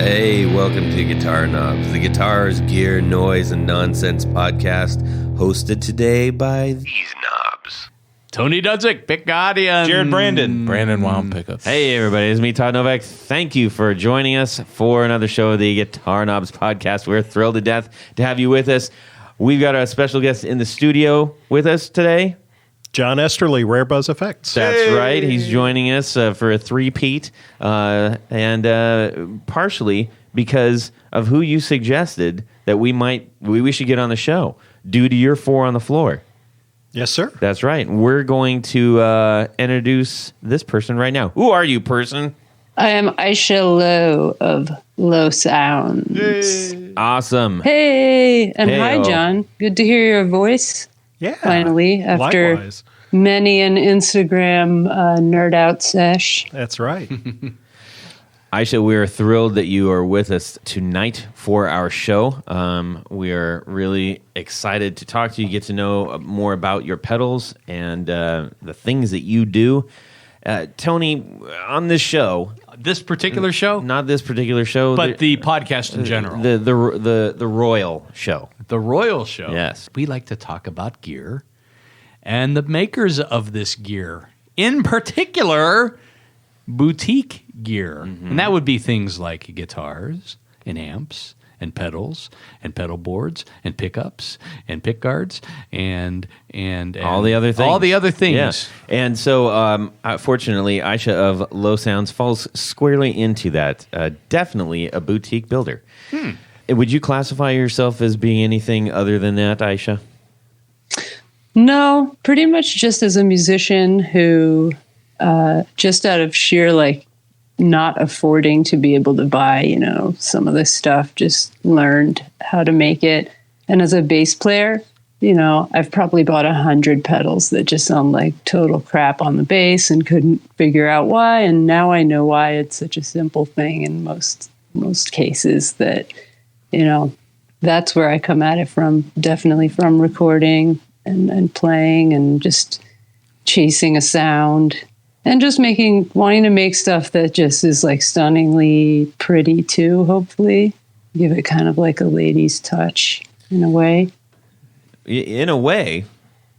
Hey, welcome to Guitar Knobs, the guitars, gear, noise, and nonsense podcast, hosted today by these knobs. Tony Dudzik, Pick Guardian. Jared Brandon Wild Pickups. Hey, everybody, it's me, Todd Novak. Thank you for joining us for another show of the Guitar Knobs podcast. We're thrilled to death to have you with us. We've got a special guest in the studio with us today. John Esterly, Rare Buzz Effects. That's right. He's joining us for a three-peat, and partially because of who you suggested that we should get on the show due to your four on the floor. Yes, sir. That's right. We're going to introduce this person right now. Who are you, person? I am Aisha Loe of Loe Sounds. Yay. Awesome. Hey, and Hey-o. hi, John. Good to hear your voice. Yeah. Finally, after Likewise. many an Instagram nerd out sesh. That's right. Aisha, we are thrilled that you are with us tonight for our show. We are really excited to talk to you, get to know more about your pedals and the things that you do. Tony, on this show, This particular show? not this particular show, But the podcast in general. the Royal show. The Royal Show. Yes. We like to talk about gear and the makers of this gear. In particular, boutique gear. And that would be things like guitars and amps and pedals and pedal boards and pickups and pick guards and All the other things. All the other things. Yeah. And so, fortunately, Aisha of Loe Sounds falls squarely into that. Definitely a boutique builder. Would you classify yourself as being anything other than that, Aisha? No, pretty much just as a musician who, just out of sheer not affording to be able to buy, some of this stuff, just learned how to make it. And as a bass player, I've probably bought 100 pedals that just sound like total crap on the bass and couldn't figure out why. And now I know why it's such a simple thing in most cases that, that's where I come at it from, definitely from recording and playing and just chasing a sound. And just wanting to make stuff that just is stunningly pretty too, hopefully. Give it kind of like a lady's touch in a way. In a way.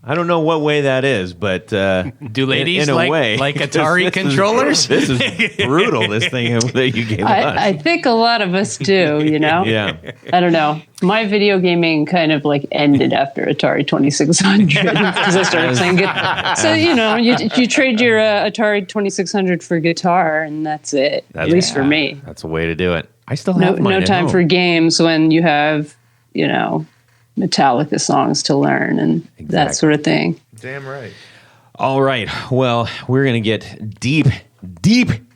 I don't know what way that is, but Do ladies in a like way. Atari controllers? This is brutal, this thing that you gave us. I think a lot of us do, Yeah. I don't know. My video gaming kind of ended after Atari 2600 because I started playing guitar. So, you trade your Atari 2600 for guitar and that's it, at least for me. That's a way to do it. I still have mine No at time home. for games when you have, Metallica songs to learn and that sort of thing. Damn right. All right. Well, we're going to get deep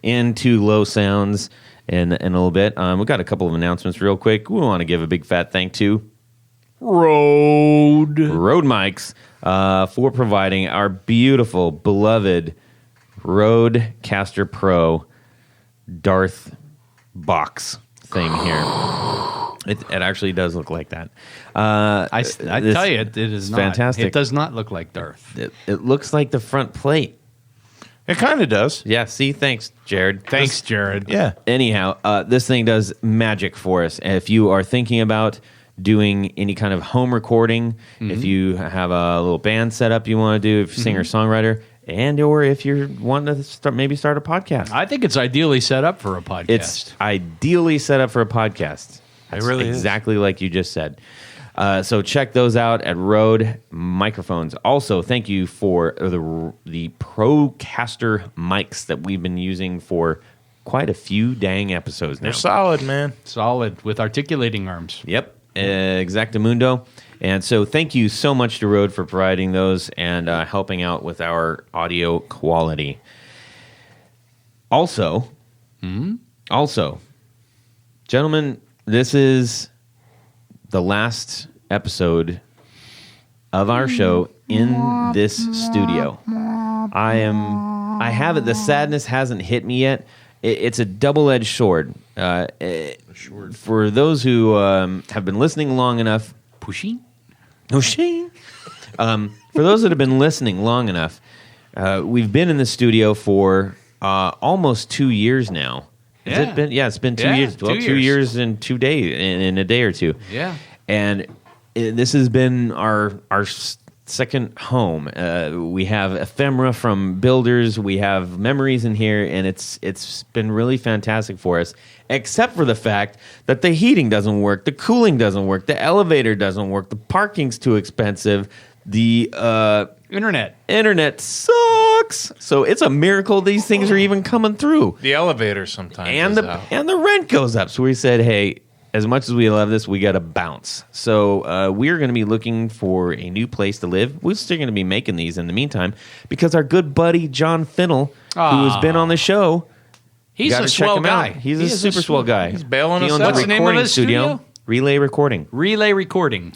into Loe Sounds in a little bit. We've got a couple of announcements real quick. We want to give a big fat thank to Rode Mics for providing our beautiful, beloved Rodecaster Pro Darth box thing here. It actually does look like that. I tell you, it is not. fantastic. It does not look like Darth. It looks like the front plate. It kind of does. Yeah, see? Thanks, Jared. Thanks, Jared. Yeah. Anyhow, this thing does magic for us. If you are thinking about doing any kind of home recording, if you have a little band setup you want to do, if you're a singer-songwriter, and or if you're wanting to start a podcast. I think it's ideally set up for a podcast. It's ideally set up for a podcast. It really is. Exactly like you just said. So check those out at Rode Microphones. Also, thank you for the Procaster mics that we've been using for quite a few dang episodes now. They're solid, man. solid with articulating arms. Yep, Exactamundo. And so thank you so much to Rode for providing those and helping out with our audio quality. Also, gentlemen, this is the last episode of our show in this studio. I have it. The sadness hasn't hit me yet. It's a double-edged sword. For those who have been listening long enough, Pushy? For those that have been listening long enough, we've been in the studio for almost 2 years now, Has it been? Yeah, it's been 2 years. Well, 2 years and 2 days in a day or two. Yeah. And this has been our second home. We have ephemera from builders. We have memories in here, and it's been really fantastic for us. Except for the fact that the heating doesn't work, the cooling doesn't work, the elevator doesn't work, the parking's too expensive, the internet sucks. So it's a miracle these things are even coming through. The elevator sometimes And is out. the rent goes up. So we said, hey, as much as we love this, we got to bounce. So we're going to be looking for a new place to live. We're still going to be making these in the meantime because our good buddy John Finnell, who has been on the show, He's gotta a check swell him guy. out. He's a super swell guy. He's bailing He us owns out. a What's the name of recording his studio? Relay Recording. Relay Recording.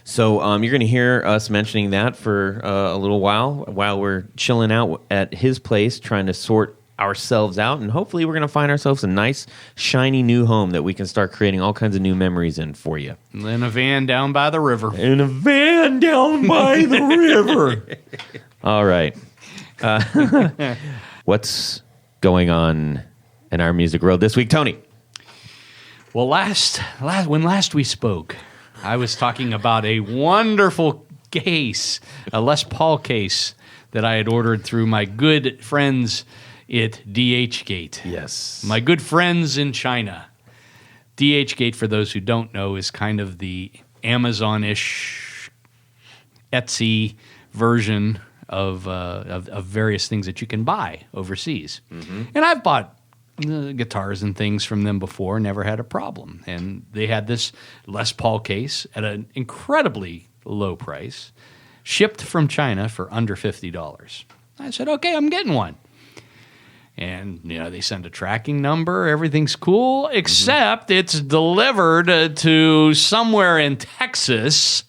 So you're going to hear us mentioning that for a little while we're chilling out at his place, trying to sort ourselves out, and hopefully we're going to find ourselves a nice, shiny new home that we can start creating all kinds of new memories in for you. In a van down by the river. In a van down by the river. All right. What's going on in our music world this week, Tony? Well, when last we spoke, I was talking about a wonderful case, a Les Paul case that I had ordered through my good friends at DHgate. Yes. My good friends in China. DHgate, for those who don't know, is kind of the Amazon-ish, Etsy version of various things that you can buy overseas. Mm-hmm. And I've bought guitars and things from them before, never had a problem. And they had this Les Paul case at an incredibly low price, shipped from China for under $50. I said, okay, I'm getting one. And, they send a tracking number. Everything's cool, except it's delivered to somewhere in Texas.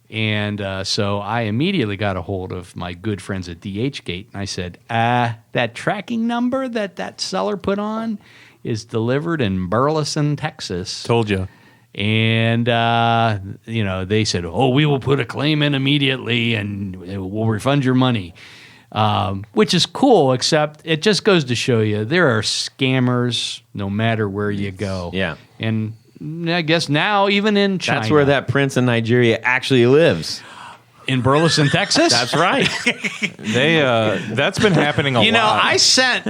And so I immediately got a hold of my good friends at DHgate. And I said, that tracking number that seller put on is delivered in Burleson, Texas. Told you. And, they said, we will put a claim in immediately and we'll refund your money. Which is cool, except it just goes to show you there are scammers no matter where you go. Yeah. And I guess now even in China. That's where that prince in Nigeria actually lives. In Burleson, Texas? That's right. That's been happening a lot.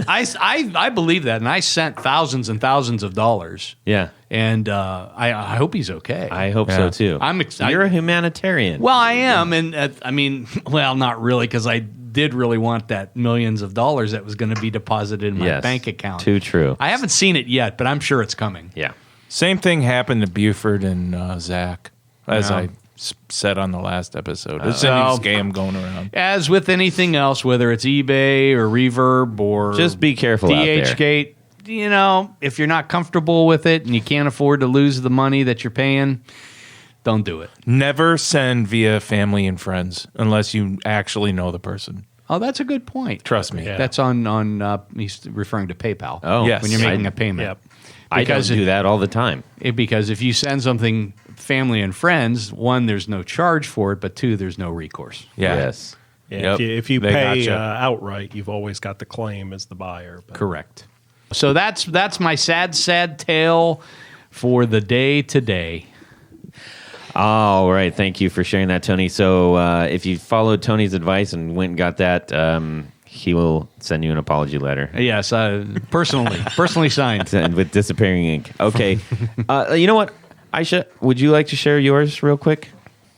I believe that, and I sent thousands and thousands of dollars. Yeah. And I hope he's okay. I hope so, too. I'm excited. You're a humanitarian. Well, I am, and not really, because I did really want that millions of dollars that was going to be deposited in my bank account. Too true. I haven't seen it yet, but I'm sure it's coming. Yeah. Same thing happened to Buford and Zach, as Yeah. I said on the last episode. There's a new scam going around. As with anything else, whether it's eBay or Reverb or Just be careful out there. DHgate, if you're not comfortable with it and you can't afford to lose the money that you're paying, don't do it. Never send via family and friends unless you actually know the person. Oh, that's a good point. Trust me. Yeah. That's on he's referring to PayPal. Oh, Yes. When you're making a payment. Yep. I don't Because do that all the time. Because if you send something family and friends, one, there's no charge for it, but two, there's no recourse. Yeah. Yes. Yeah, Yep. if you They pay gotcha. outright, you've always got the claim as the buyer. But Correct. So that's my sad tale for the day today. All right. Thank you for sharing that, Tony. So if you followed Tony's advice and went and got that, he will send you an apology letter. Yes, personally signed. And with disappearing ink. Okay. You know what, Aisha, would you like to share yours real quick?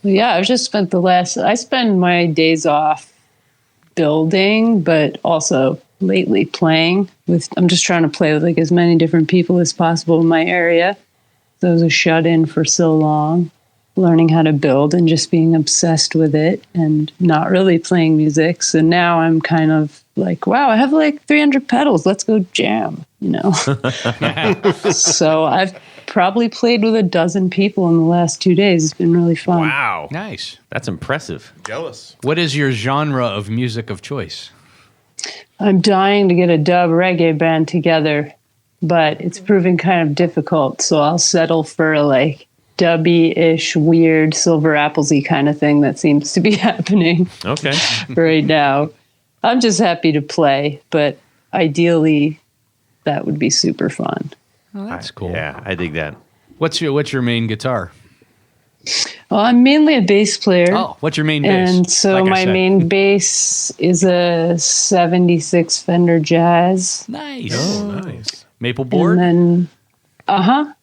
Yeah, I've just spent I spend my days off building, but also lately playing I'm just trying to play with like as many different people as possible in my area. So I was shut in for so long, learning how to build and just being obsessed with it and not really playing music. So now I'm kind of like, wow, I have like 300 pedals. Let's go jam, So I've probably played with a dozen people in the last 2 days. It's been really fun. Wow. Nice. That's impressive. Jealous. What is your genre of music of choice? I'm dying to get a dub reggae band together, but it's proving kind of difficult. So I'll settle for like dubby-ish, weird, Silver Applesy kind of thing that seems to be happening Okay. right now. I'm just happy to play, but ideally that would be super fun. Oh, that's cool. Yeah, I dig that. What's your main guitar? Well, I'm mainly a bass player. Oh, what's your main bass? And so Like I my said. main bass is a 76 Fender Jazz. Nice. Oh, nice. Maple board? And then,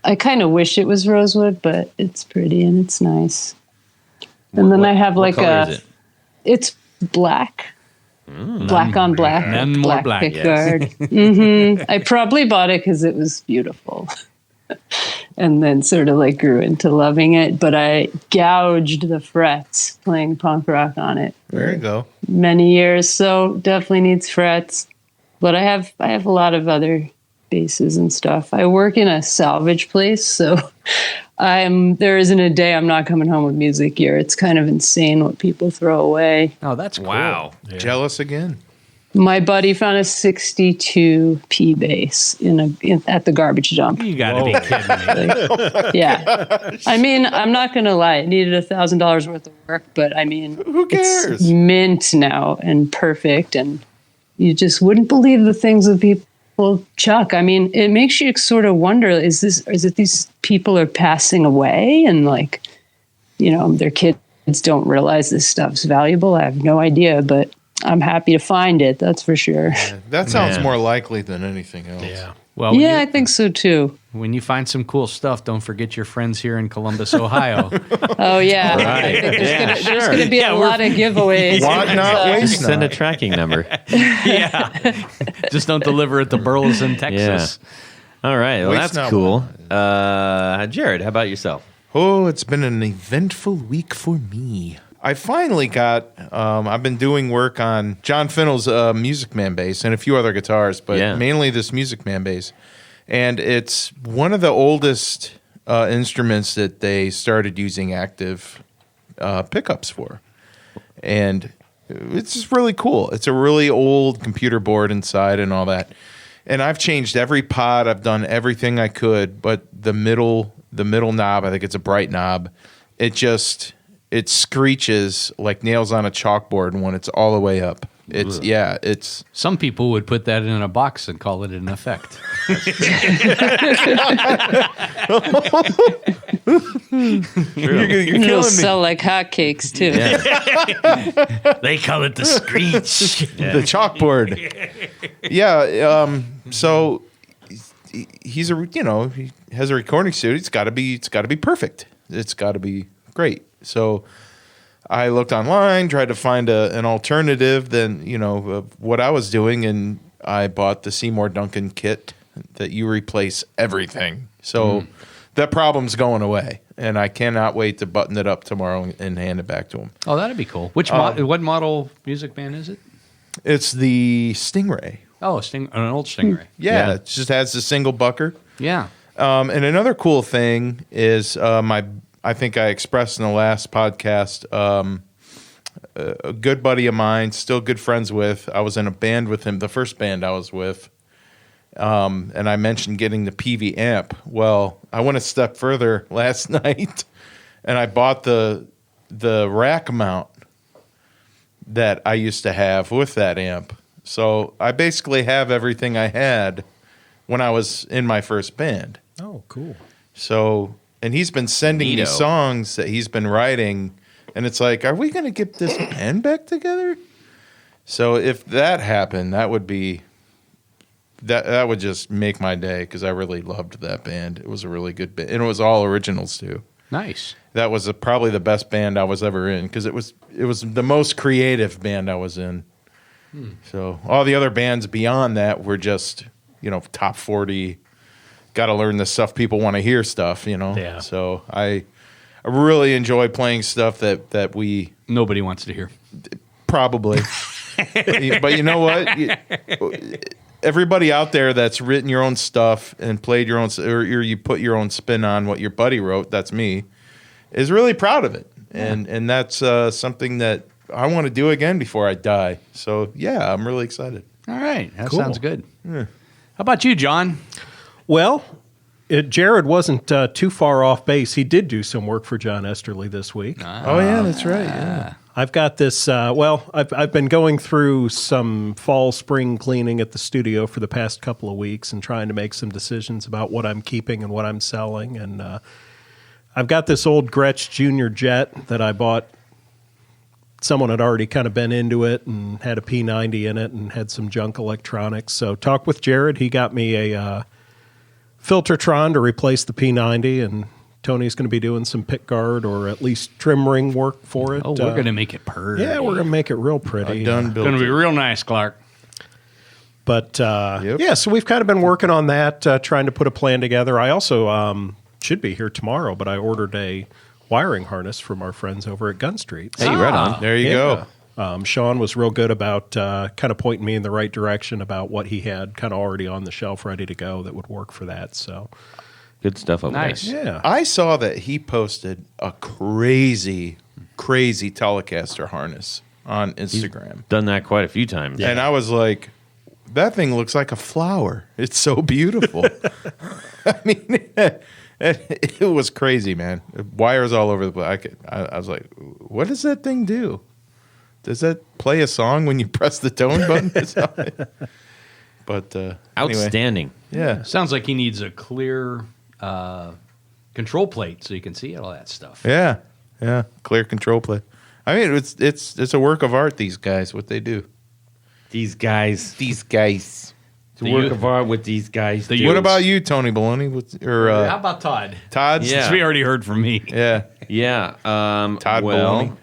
I kind of wish it was rosewood, but it's pretty and it's nice. And then I have What like color is it? it's black. Black on black. None more black black, pickguard. I probably bought it because it was beautiful. And then sort of like grew into loving it. But I gouged the frets playing punk rock on it There you go. many years. So definitely needs frets. But I have a lot of other basses and stuff. I work in a salvage place, so there isn't a day I'm not coming home with music gear. It's kind of insane what people throw away. Oh, that's cool. Wow. Jealous again. My buddy found a 62 P bass at the garbage dump. You got to be kidding me. Yeah, I mean, I'm not gonna lie. It needed $1,000 worth of work, but I mean, Who cares? It's mint now and perfect, and you just wouldn't believe the things that people chuck. I mean, it makes you sort of wonder: is it these people are passing away, and like, their kids don't realize this stuff's valuable? I have no idea, but I'm happy to find it. That's for sure. That sounds Man. more likely than anything else. Yeah. Well, Yeah, I think so too. when you find some cool stuff, don't forget your friends here in Columbus, Ohio. Oh yeah, Right. I think there's Yeah, gonna sure. be a lot of giveaways. Want not, waste Send a not. tracking number. Yeah. Just don't deliver it to Burleson, Texas. All right. Well, Waste that's not cool. Jared, how about yourself? Oh, it's been an eventful week for me. I finally got, I've been doing work on John Finnell's Music Man bass and a few other guitars, but Yeah. mainly this Music Man bass. And it's one of the oldest instruments that they started using active pickups for. And it's just really cool. It's a really old computer board inside and all that. And I've changed every pot. I've done everything I could, but the middle knob, I think it's a bright knob, it screeches like nails on a chalkboard when it's all the way up. It's Some people would put that in a box and call it an effect. you're It'll killing me. sell like hotcakes too. They call it the screech. The chalkboard. Yeah. So he has a recording studio. It's got to be perfect. It's got to be great. So I looked online, tried to find an alternative than of what I was doing, and I bought the Seymour Duncan kit that you replace everything. So that problem's going away, and I cannot wait to button it up tomorrow and hand it back to him. Oh, that'd be cool. What model Music Man is it? It's the Stingray. Oh, an old Stingray. Yeah, it just has the single bucker. Yeah. And another cool thing is I think I expressed in the last podcast, a good buddy of mine, still good friends with. I was in a band with him, the first band I was with, and I mentioned getting the PV amp. Well, I went a step further last night, and I bought the rack mount that I used to have with that amp. So I basically have everything I had when I was in my first band. Oh, cool. So, and he's been sending me Neato. songs that he's been writing, and it's like, are we going to get this band back together? So if that happened, that would be that would just make my day, because I really loved that band. It was a really good band, and it was all originals too. Nice. That was probably the best band I was ever in, because it was the most creative band I was in. So all the other bands beyond that were just top 40. Got to learn the stuff people want to hear stuff, Yeah. So I really enjoy playing stuff that we Nobody wants to hear. probably. But you know what? Everybody out there that's written your own stuff and played your own, or you put your own spin on what your buddy wrote, that's me, is really proud of it. And that's something that I want to do again before I die. So yeah, I'm really excited. All right. That Cool. sounds good. How about you, John? Well, Jared wasn't too far off base. He did do some work for John Esterly this week. Oh yeah, that's right. Yeah. I've got this. I've been going through some fall spring cleaning at the studio for the past couple of weeks and trying to make some decisions about what I'm keeping and what I'm selling. And I've got this old Gretsch Junior Jet that I bought. Someone had already kind of been into it and had a P90 in it and had some junk electronics. So talked with Jared. He got me a Filtertron to replace the P90, and Tony's going to be doing some pick guard or at least trim ring work for it. Oh, we're going to make it pretty. Yeah, we're going to make it real pretty. Done built Going to be it. real nice, Clark. But yeah, so we've kind of been working on that, trying to put a plan together. I also should be here tomorrow, but I ordered a wiring harness from our friends over at Gun Street. Hey, right on. There you go. Sean was real good about kind of pointing me in the right direction about what he had kind of already on the shelf ready to go that would work for that. So, Good stuff over Nice. there. yeah. I saw that he posted a crazy Telecaster harness on Instagram. Done that quite a few times. And I was like, that thing looks like a flower. It's so beautiful. I mean, it was crazy, man. Wires all over the place. I was like, what does that thing do? Does that play a song when you press the tone button? But anyway, Outstanding. yeah. Sounds like he needs a clear control plate so you can see all that stuff. Yeah, yeah, clear control play. I mean, it's a work of art. These guys, what they do. These guys. These guys. It's a work of art with these guys. The do. What about you, Tony Baloney? How about Todd? Todd? Yeah. Since we already heard from me. yeah. Yeah. Todd well, Baloney.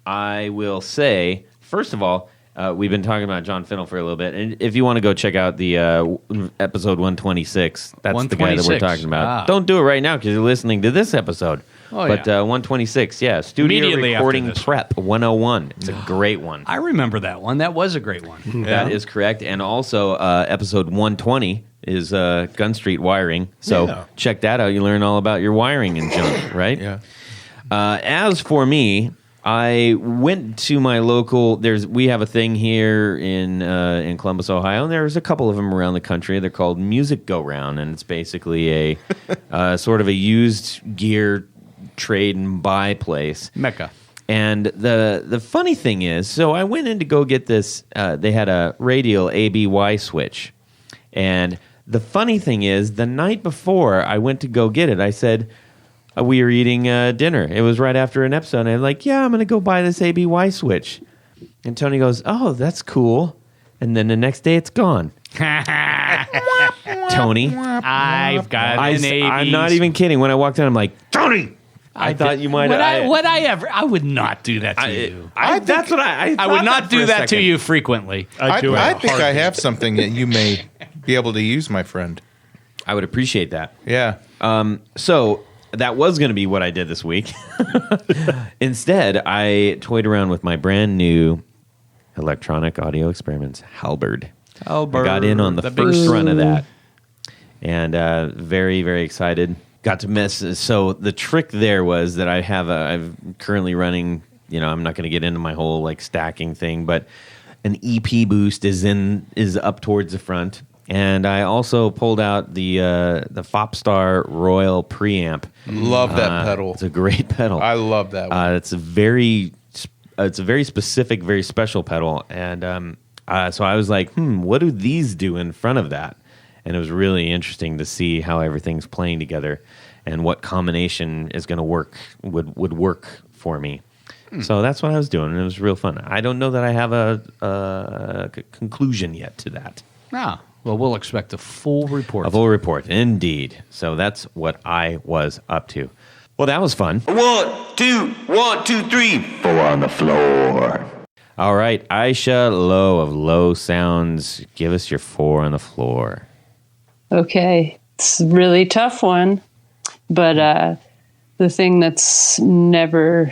I will say, first of all, we've been talking about John Fennell for a little bit. And if you want to go check out the episode 126, that's the guy that we're 126. talking about. Ah. Don't do it right now because you're listening to this episode. Oh, but yeah. 126, yeah. Studio Immediately after Recording this. Prep 101. It's a great one. I remember that one. That was a great one. That is correct. And also, episode 120 is Gun Street wiring. So Yeah. check that out. You learn all about your wiring and junk, right? Yeah. As for me, I went to my local. We have a thing here in Columbus, Ohio, and there's a couple of them around the country. They're called Music Go Round, and it's basically a sort of a used gear trade and buy place. Mecca. And the funny thing is, so I went in to go get this. They had a radial ABY switch, and the funny thing is, the night before I went to go get it, I said. We were eating dinner. It was right after an episode. And I'm like, yeah, I'm going to go buy this ABY switch. And Tony goes, oh, that's cool. And then the next day it's gone. Tony. I've got an AB. I'm not even kidding. When I walked in, I'm like, Tony, I thought you might have. I would not do that to you. That's what I I would not do that to you frequently. I do have a think I heartbeat. have something that you may be able to use, my friend. I would appreciate that. Yeah. So that was going to be what I did this week. Instead, I toyed around with my brand new electronic audio experiments Halberd. I got in on the first run of that, and very, very excited. Got to mess. So the trick there was that I'm currently running. I'm not going to get into my whole like stacking thing, but an EP boost is up towards the front. And I also pulled out the Fopstar Royal preamp. Love that pedal. It's a great pedal. I love that one. It's a very specific, very special pedal. And so I was like, what do these do in front of that? And it was really interesting to see how everything's playing together and what combination is going to would work for me. So that's what I was doing, and it was real fun. I don't know that I have a conclusion yet to that. Ah, well, we'll expect a full report. A full report, indeed. So that's what I was up to. Well, that was fun. 1, 2, 3. 4 on the floor. All right, Aisha Loe of Loe Sounds, give us your 4 on the floor. Okay, it's a really tough one, but the thing that's never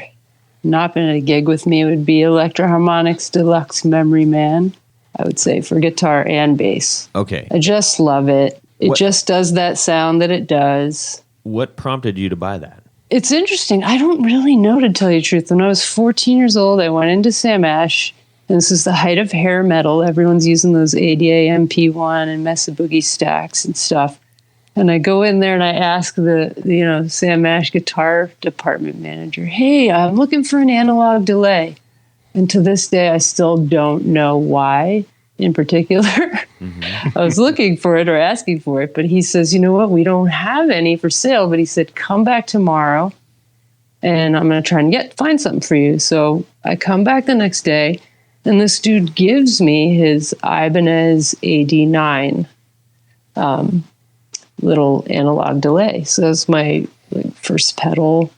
not been a gig with me would be Electro-Harmonix Deluxe Memory Man. I would say for guitar and bass. Okay. I just love it. It just does that sound that it does. What prompted you to buy that? It's interesting. I don't really know, to tell you the truth. When I was 14 years old, I went into Sam Ash, and this is the height of hair metal. Everyone's using those ADA MP1 and Mesa Boogie stacks and stuff. And I go in there and I ask the Sam Ash guitar department manager, hey, I'm looking for an analog delay. And to this day, I still don't know why in particular. I was looking for it or asking for it, but he says, you know what? We don't have any for sale. But he said, come back tomorrow and I'm going to try and find something for you. So I come back the next day and this dude gives me his Ibanez AD9 little analog delay. So that's my first pedal.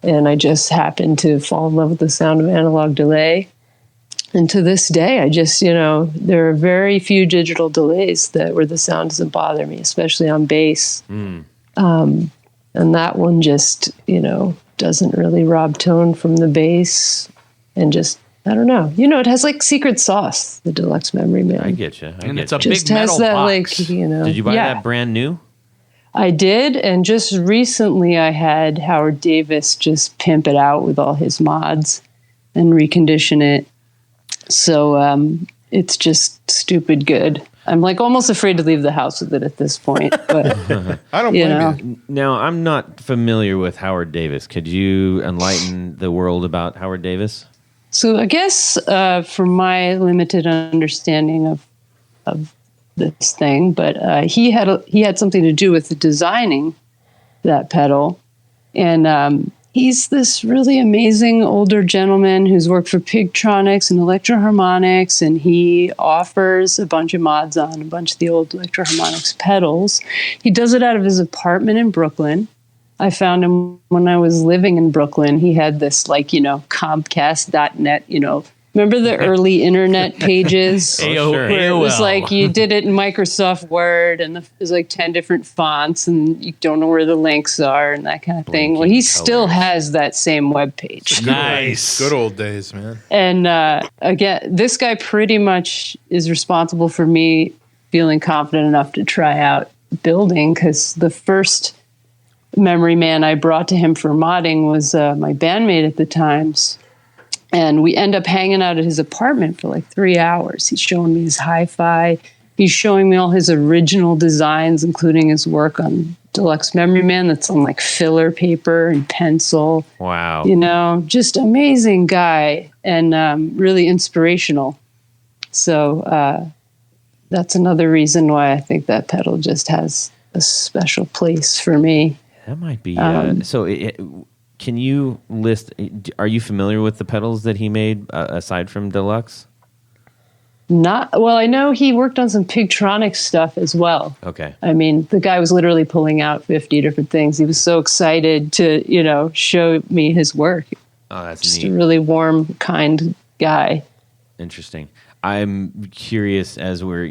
And I just happened to fall in love with the sound of analog delay. And to this day, I just, there are very few digital delays where the sound doesn't bother me, especially on bass. And that one just, doesn't really rob tone from the bass. And just, I don't know. It has like secret sauce, the Deluxe Memory Man. I get you. It's a just big metal has that, box. Did you buy that brand new? I did, and just recently I had Howard Davis just pimp it out with all his mods and recondition it. So it's just stupid good. I'm like almost afraid to leave the house with it at this point. But I don't blame you. Now, I'm not familiar with Howard Davis. Could you enlighten the world about Howard Davis? So I guess from my limited understanding of this thing, but he had something to do with the designing that pedal, and he's this really amazing older gentleman who's worked for Pigtronics and Electro-Harmonix, and he offers a bunch of mods on a bunch of the old Electro-Harmonix pedals. He does it out of his apartment in Brooklyn. I found him when I was living in Brooklyn. He had this Comcast.net, remember the early internet pages? sure. Where it was like you did it in Microsoft Word and there's like 10 different fonts and you don't know where the links are and that kind of thing. Well, he still has that same web page. Nice. Good old days, man. And again, this guy pretty much is responsible for me feeling confident enough to try out building, because the first Memory Man I brought to him for modding was my bandmate at the times. And we end up hanging out at his apartment for like 3 hours. He's showing me his hi-fi. He's showing me all his original designs, including his work on Deluxe Memory Man that's on like filler paper and pencil. Wow. Just amazing guy and really inspirational. So that's another reason why I think that pedal just has a special place for me. That might be... can you list... Are you familiar with the pedals that he made aside from Deluxe? Well, I know he worked on some Pigtronics stuff as well. Okay. I mean, the guy was literally pulling out 50 different things. He was so excited to, show me his work. Oh, that's just neat. a really warm, kind guy. Interesting. I'm curious as we're,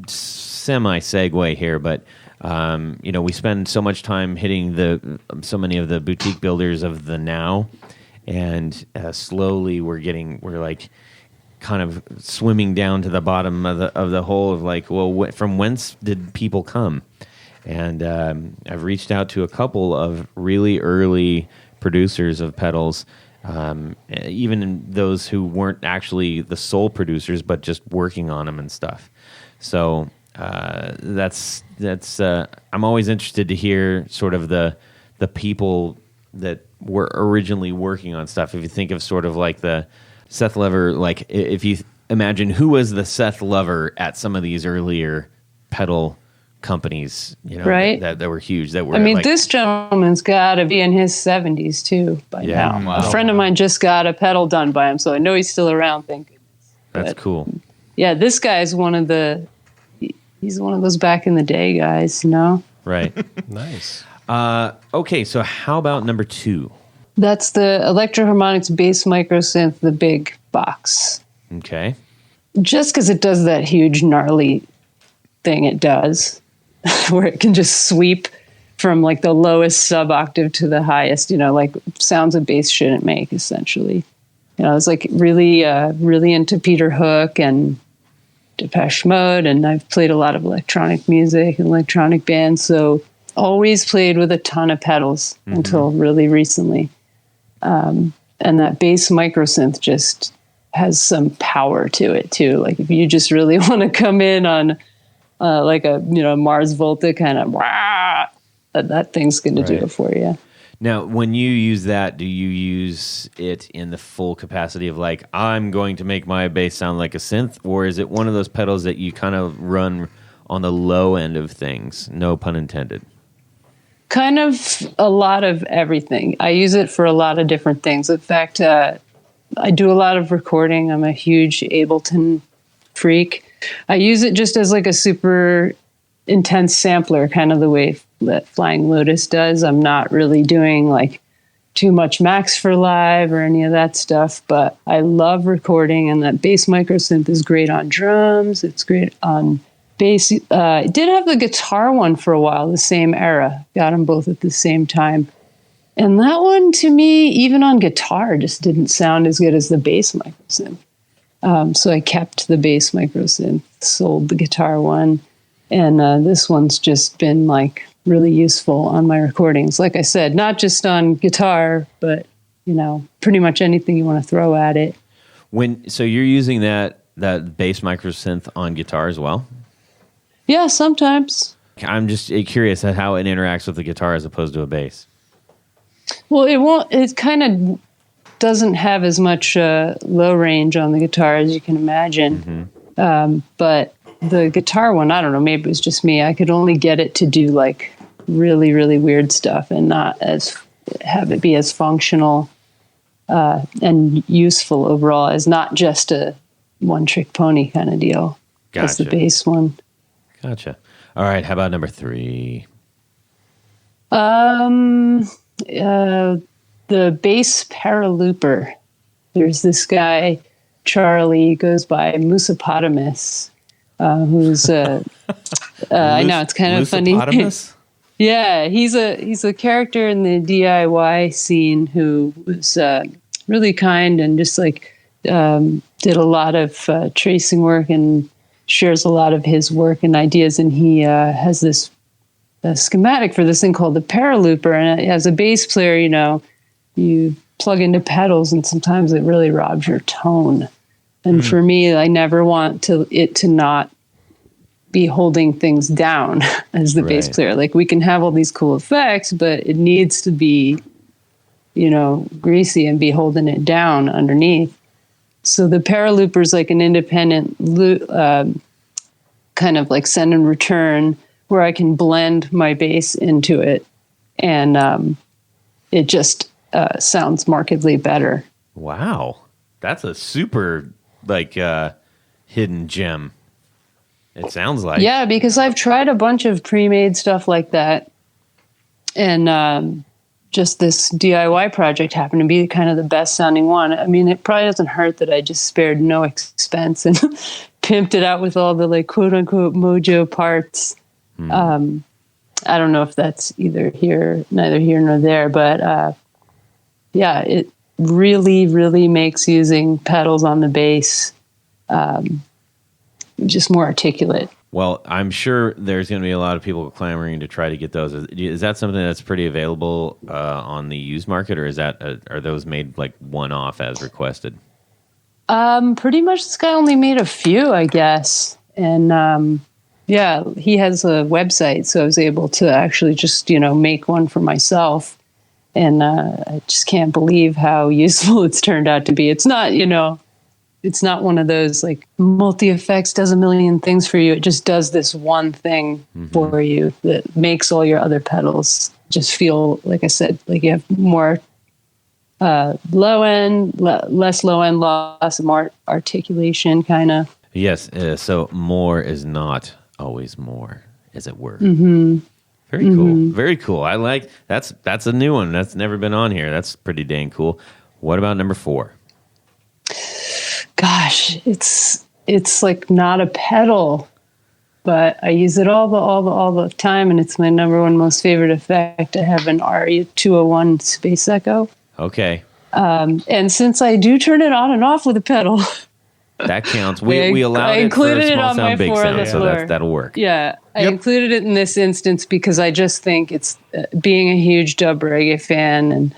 semi-segue here, but... we spend so much time hitting so many of the boutique builders of the now, and slowly we're like kind of swimming down to the bottom of the hole of like, well, from whence did people come? And I've reached out to a couple of really early producers of pedals, even those who weren't actually the sole producers, but just working on them and stuff. So. That's I'm always interested to hear sort of the people that were originally working on stuff. If you think of sort of like the Seth Lever, like if you imagine who was the Seth Lever at some of these earlier pedal companies, right? that were huge. That were. I mean, this gentleman's got to be in his 70s too by now. Wow. A friend of mine just got a pedal done by him, so I know he's still around. Thank goodness. That's cool. Yeah, this guy is He's one of those back in the day guys, Right. Nice. Okay, so how about number 2? That's the Electro-Harmonix bass microsynth, the big box. Okay. Just because it does that huge gnarly thing it does, where it can just sweep from like the lowest sub-octave to the highest, like sounds a bass shouldn't make, essentially. I was like really into Peter Hook and Depeche Mode, and I've played a lot of electronic music and electronic bands, so always played with a ton of pedals until really recently. And that bass microsynth just has some power to it too. Like if you just really want to come in on like a Mars Volta kind of that thing's going to do it for you. Now, when you use that, do you use it in the full capacity of like, I'm going to make my bass sound like a synth, or is it one of those pedals that you kind of run on the low end of things? No pun intended. Kind of a lot of everything. I use it for a lot of different things. In fact, I do a lot of recording. I'm a huge Ableton freak. I use it just as like a super intense sampler, kind of the way that Flying Lotus does. I'm not really doing like too much Max for Live or any of that stuff, but I love recording, and that bass micro synth is great on drums. It's great on bass. I did have the guitar one for a while, the same era. Got them both at the same time. And that one, to me, even on guitar, just didn't sound as good as the bass micro synth. So I kept the bass micro synth, sold the guitar one. And this one's just been like really useful on my recordings. Like I said, not just on guitar, but pretty much anything you want to throw at it. So you're using that bass micro synth on guitar as well? Yeah, sometimes. I'm just curious at how it interacts with the guitar as opposed to a bass. Well, it kind of doesn't have as much low range on the guitar as you can imagine. But the guitar one, I don't know, maybe it was just me. I could only get it to do like really, really weird stuff and not have it be as functional and useful overall as not just a one-trick pony kind of deal as the bass one. Gotcha. All right, how about number 3? The bass paralooper. There's this guy, Charlie, goes by Moosopotamus. Who's I know it's kind of funny. Yeah, he's a character in the DIY scene who was really kind and just like did a lot of tracing work and shares a lot of his work and ideas. And he has this schematic for this thing called the paralooper. And as a bass player, you plug into pedals and sometimes it really robs your tone. And for me, I never want it to not be holding things down as the bass player. Like we can have all these cool effects, but it needs to be, greasy and be holding it down underneath. So the paralooper is like an independent kind of like send and return where I can blend my bass into it. And it just sounds markedly better. Wow. That's a super hidden gem. It sounds like. Yeah, because I've tried a bunch of pre-made stuff like that. And just this DIY project happened to be kind of the best sounding one. I mean, it probably doesn't hurt that I just spared no expense and pimped it out with all the like quote unquote mojo parts. I don't know if that's neither here nor there, but yeah, it really, really makes using pedals on the bass just more articulate. Well, I'm sure there's going to be a lot of people clamoring to try to get those. Is that something that's pretty available on the used market, or are those made like one-off as requested? Pretty much this guy only made a few, I guess. And yeah, he has a website, so I was able to actually just, make one for myself. And I just can't believe how useful it's turned out to be. It's not, it's not one of those like multi-effects does a million things for you. It just does this one thing for you that makes all your other pedals just feel, like I said, like you have more low end, less low end loss, more articulation kind of. Yes. So more is not always more, as it were. Very cool. Very cool. I like that's a new one. That's never been on here. That's pretty dang cool. What about number 4? Gosh, it's like not a pedal, but I use it all the time, and it's my number one most favorite effect. I have an RE201 Space Echo. Okay. And since I do turn it on and off with a pedal, that counts. We allowed it for a small sound, big sound, so that'll work. Yeah, I included it in this instance because I just think it's being a huge dub reggae fan, and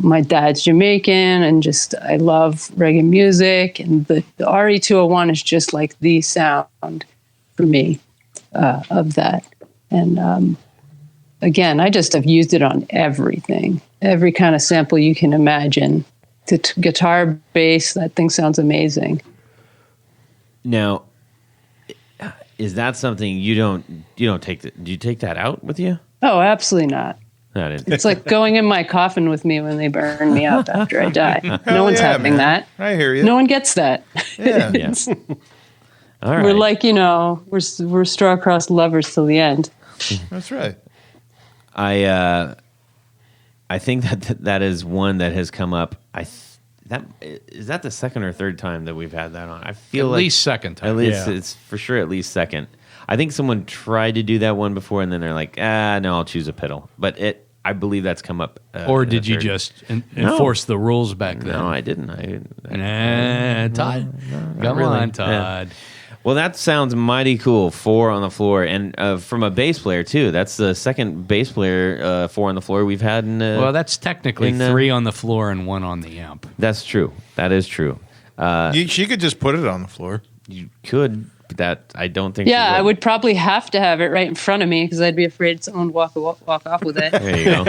my dad's Jamaican, and just I love reggae music, and the RE201 is just like the sound for me of that. And again, I just have used it on everything, every kind of sample you can imagine. The guitar, bass, that thing sounds amazing. Now, is that something you don't take? Do you take that out with you? Oh, absolutely not. I didn't. It's like going in my coffin with me when they burn me up after I die. No one's having that. I hear you. No one gets that. Yeah. Yeah. All right. We're like, we're star-crossed lovers till the end. That's right. I think that is one that has come up. Is that the second or third time that we've had that on? I feel At like least second time. At least Yeah. it's for sure at least second. I think someone tried to do that one before, and then they're like, no, I'll choose a pedal. But I believe that's come up. Or in did the you third. just enforce the rules back then? No, I didn't. Todd. Come really. on, Todd. Well, that sounds mighty cool. 4 on the floor, and from a bass player too. That's the second bass player 4 on the floor we've had. Well, that's technically 3 on the floor and 1 on the amp. That's true. That is true. She could just put it on the floor. You could, but that I don't think. Yeah, she I would probably have to have it right in front of me because I'd be afraid someone would walk off with it. There you go.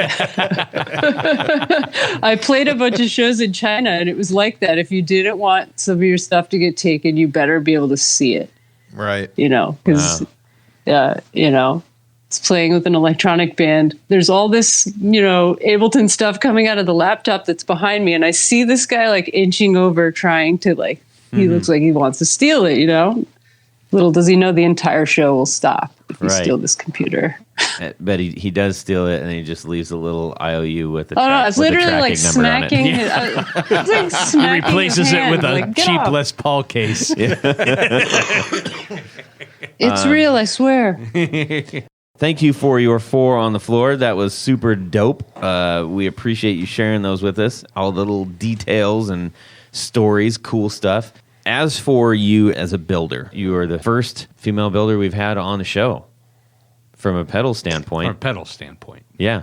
I played a bunch of shows in China, and it was like that. If you didn't want some of your stuff to get taken, you better be able to see it. Right. Because, it's playing with an electronic band. There's all this, Ableton stuff coming out of the laptop that's behind me, and I see this guy like inching over, trying to he looks like he wants to steal it. Little does he know the entire show will stop if you steal this computer. But he does steal it, and he just leaves a little IOU with the. No, it's literally like tracking number on it. smacking. It's like smacking He replaces his it hand. with a Like, get cheap off. Les Paul case. It's real, I swear. Thank you for your 4 on the floor. That was super dope. We appreciate you sharing those with us. All the little details and stories, cool stuff. As for you as a builder, you are the first female builder we've had on the show from a pedal standpoint. From a pedal standpoint. Yeah.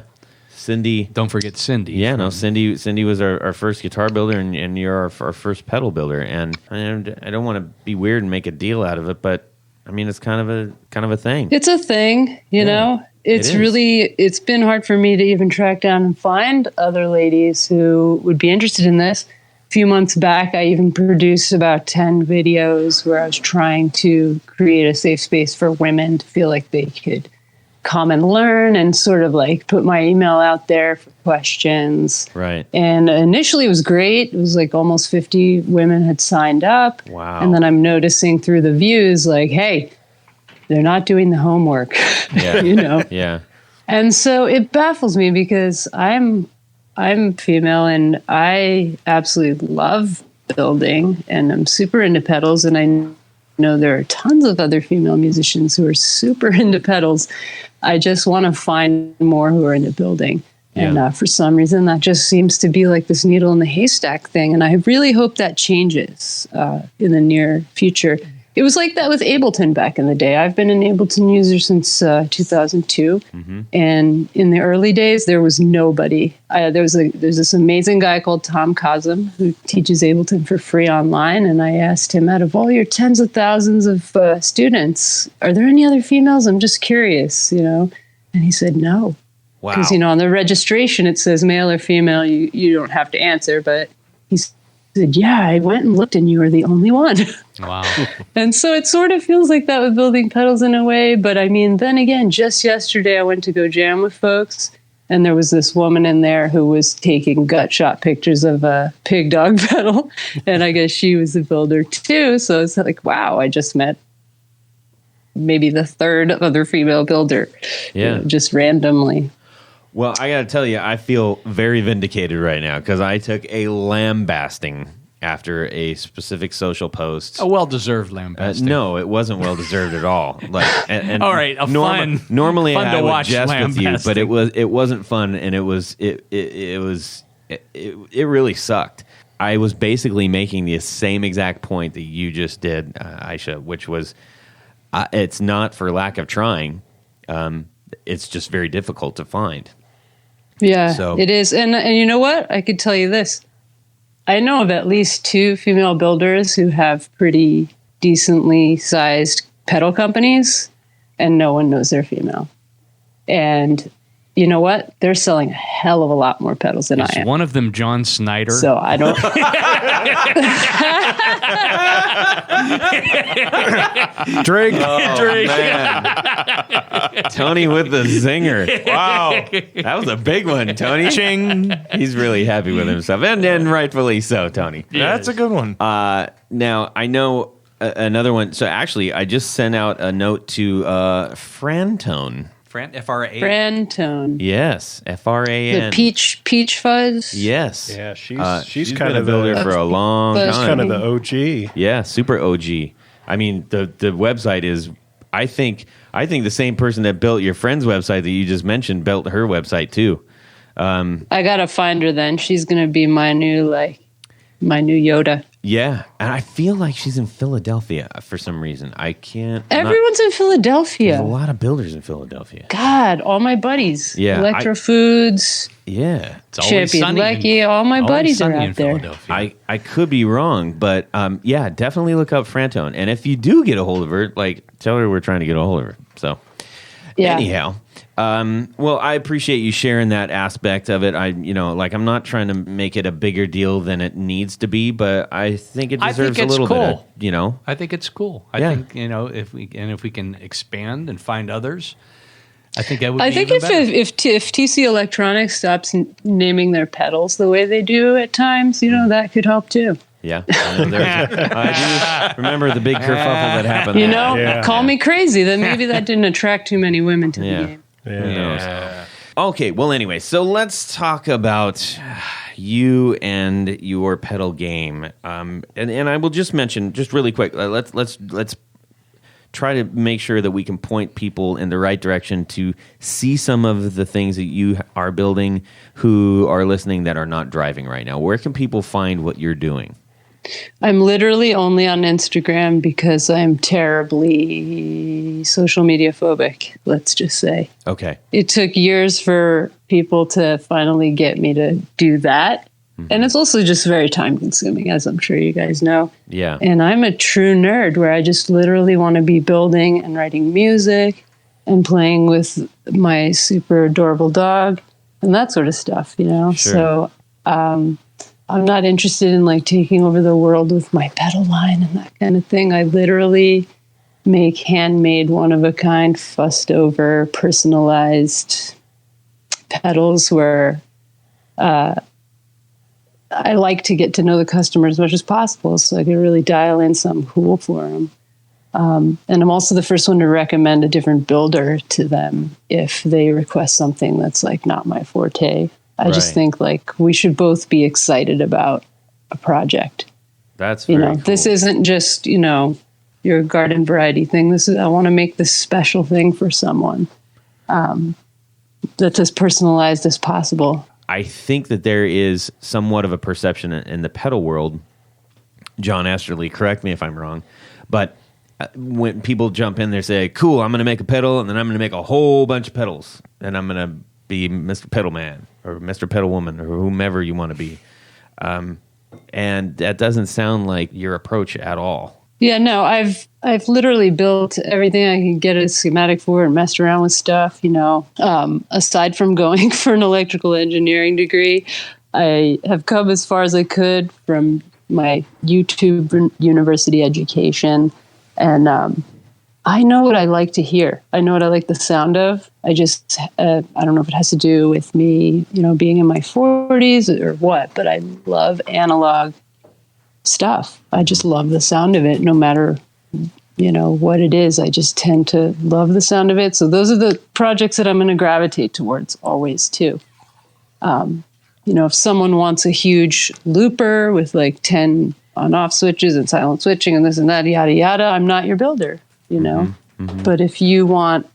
Cindy. Don't forget Cindy. Yeah, no, Cindy was our first guitar builder, and you're our first pedal builder. And I don't want to be weird and make a deal out of it, but I mean, it's kind of a thing. It's a thing, you know. It's been hard for me to even track down and find other ladies who would be interested in this. A few months back, I even produced about 10 videos where I was trying to create a safe space for women to feel like they could come and learn, and sort of like put my email out there for questions. Right. And initially it was great. It was like almost 50 women had signed up. Wow. And then I'm noticing through the views, like, hey, they're not doing the homework. Yeah. Yeah. And so it baffles me because I'm female and I absolutely love building and I'm super into pedals, and I know there are tons of other female musicians who are super into pedals. I just want to find more who are into building. Yeah. And for some reason, that just seems to be like this needle in the haystack thing. And I really hope that changes in the near future. It was like that with Ableton back in the day. I've been an Ableton user since 2002. Mm-hmm. And in the early days, there was nobody. There's this amazing guy called Tom Cosm who teaches Ableton for free online. And I asked him, out of all your tens of thousands of students, are there any other females? I'm just curious, And he said, no. Wow. Because, on the registration, it says male or female. You don't have to answer. But he said, yeah, I went and looked and you were the only one. Wow. And so it sort of feels like that with building pedals in a way. But I mean, then again, just yesterday I went to go jam with folks, and there was this woman in there who was taking gut shot pictures of a pig dog pedal. And I guess she was a builder too. So it's like, wow, I just met maybe the third other female builder. Yeah. Just randomly. Well, I got to tell you, I feel very vindicated right now because I took a lambasting after a specific social post. A well-deserved lambasting. No, it wasn't well deserved at all. And all right, normally fun I to would watch jest with you, but lambasting. it wasn't fun, and it really sucked. I was basically making the same exact point that you just did, Aisha, which was it's not for lack of trying. It's just very difficult to find. Yeah, So- it is. And you know what? I could tell you this. I know of at least 2 female builders who have pretty decently sized pedal companies, and no one knows they're female. And you know what? They're selling a hell of a lot more pedals than I Is am. one of them John Snyder? So I don't. Drink. Man. Tony with the zinger. Wow. That was a big one, Tony. Ching. He's really happy with himself. And rightfully so, Tony. That's a good one. Now, I know another one. So actually, I just sent out a note to Frantone. F-R-A. Frantone. Yes, F-R-A-N. The peach fuzz. Yes. Yeah, She's kind been of a builder the for a long But- time. kind of the OG. Yeah, super OG. I mean, the website is. I think the same person that built your friend's website that you just mentioned built her website too. I gotta find her then. She's gonna be my new Yoda. Yeah, and I feel like she's in Philadelphia for some reason. I can't. Everyone's in There's a Philadelphia. lot of builders in Philadelphia. God, all my buddies. Yeah, Electro Foods, Yeah, It's always Champion sunny Lecky, all my always buddies are sunny in out there. Philadelphia. I could be wrong, but yeah, definitely look up Frantone. And if you do get a hold of her, like tell her we're trying to get a hold of her. So Yeah. anyhow, well, I appreciate you sharing that aspect of it. I'm not trying to make it a bigger deal than it needs to be, but I think it I think deserves a it's little cool. bit of, I think it's cool. I Yeah. think if we can expand and find others, I think that would. I be think even better. if TC Electronics stops naming their pedals the way they do at times, that could help too. Yeah. I do remember the big kerfuffle that happened. You there. know, Yeah. call me crazy. Then maybe that didn't attract too many women to Yeah. the game. Who knows? Okay, well, anyway, so let's talk about you and your pedal game. And I will just mention, just really quick, let's try to make sure that we can point people in the right direction to see some of the things that you are building who are listening that are not driving right now. Where can people find what you're doing? I'm literally only on Instagram because I'm terribly social media phobic, let's just say. Okay. It took years for people to finally get me to do that. And it's also just very time consuming, as I'm sure you guys know. Yeah. And I'm a true nerd where I just literally want to be building and writing music and playing with my super adorable dog and that sort of stuff, Sure. So I'm not interested in like taking over the world with my pedal line and that kind of thing. I literally make handmade, one of a kind, fussed over, personalized pedals where I like to get to know the customer as much as possible so I can really dial in something cool for them. And I'm also the first one to recommend a different builder to them if they request something that's like not my forte. I just Right. think like we should both be excited about a project. That's very cool. This isn't just, your garden variety thing. I want to make this special thing for someone that's as personalized as possible. I think that there is somewhat of a perception in the pedal world. John Esterly, correct me if I'm wrong, but when people jump in, they say, cool, I'm going to make a pedal, and then I'm going to make a whole bunch of pedals, and I'm going to be Mr. Pedal Man or Mr. Pedal Woman or whomever you want to be. And that doesn't sound like your approach at all. Yeah, no, I've literally built everything I can get a schematic for and messed around with stuff, aside from going for an electrical engineering degree, I have come as far as I could from my YouTube university education. And I know what I like to hear. I know what I like the sound of. I just, I don't know if it has to do with me, being in my 40s or what, but I love analog stuff. I just love the sound of it, no matter, what it is. I just tend to love the sound of it. So those are the projects that I'm going to gravitate towards always too. If someone wants a huge looper with like 10 on-off switches and silent switching and this and that, yada, yada, I'm not your builder, But if you want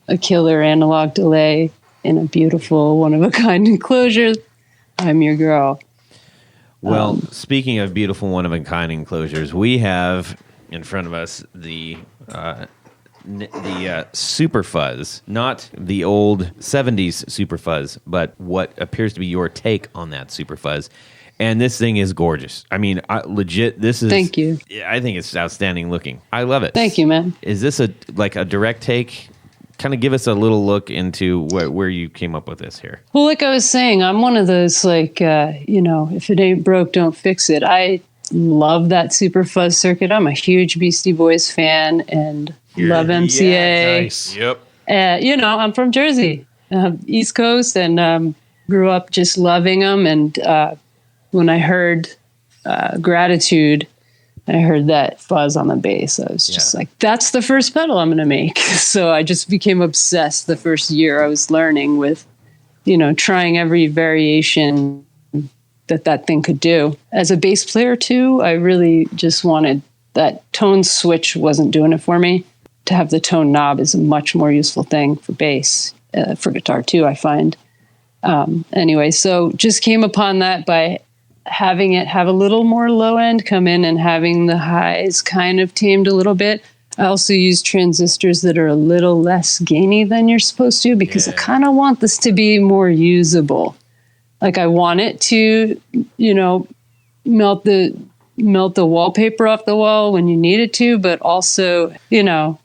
a killer analog delay in a beautiful one-of-a-kind enclosure, I'm your girl. Well, speaking of beautiful one-of-a-kind enclosures, we have in front of us the Super Fuzz, not the old 70s Super Fuzz, but what appears to be your take on that Super Fuzz. And this thing is gorgeous. I mean, legit, this is... Thank you. I think it's outstanding looking. I love it. Thank you, man. Is this a direct take kind of give us a little look into where you came up with this here. Well, like I was saying, I'm one of those, like, if it ain't broke, don't fix it. I love that Super Fuzz circuit. I'm a huge Beastie Boys fan and love MCA. Yeah, nice. Yep. I'm from Jersey, East Coast, and grew up just loving them. And when I heard Gratitude, I heard that fuzz on the bass. I was just like, that's the first pedal I'm going to make. So I just became obsessed the first year I was learning with, trying every variation that thing could do. As a bass player too, I really just wanted that tone switch wasn't doing it for me. To have the tone knob is a much more useful thing for bass, for guitar too, I find. Anyway, so just came upon that by having it have a little more low end come in and having the highs kind of tamed a little bit. I also use transistors that are a little less gainy than you're supposed to because I kind of want this to be more usable. Like I want it to, melt the wallpaper off the wall when you need it to, but also,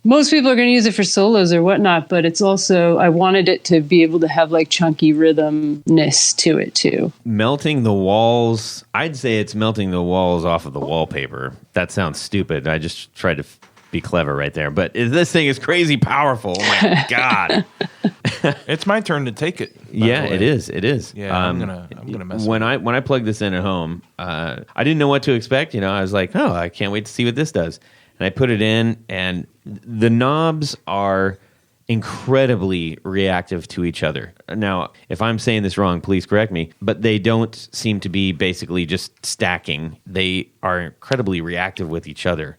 most people are going to use it for solos or whatnot, but it's also, I wanted it to be able to have like chunky rhythmness to it too. Melting the walls, I'd say it's melting the walls off of the wallpaper. That sounds stupid. I just tried to be clever right there, but this thing is crazy powerful. Oh my God. It's my turn to take it. Yeah, it is. Yeah, I'm gonna mess when I plugged this in at home, I didn't know what to expect. I was like, oh, I can't wait to see what this does. And I put it in, and the knobs are incredibly reactive to each other. Now, if I'm saying this wrong, please correct me, but they don't seem to be basically just stacking. They are incredibly reactive with each other.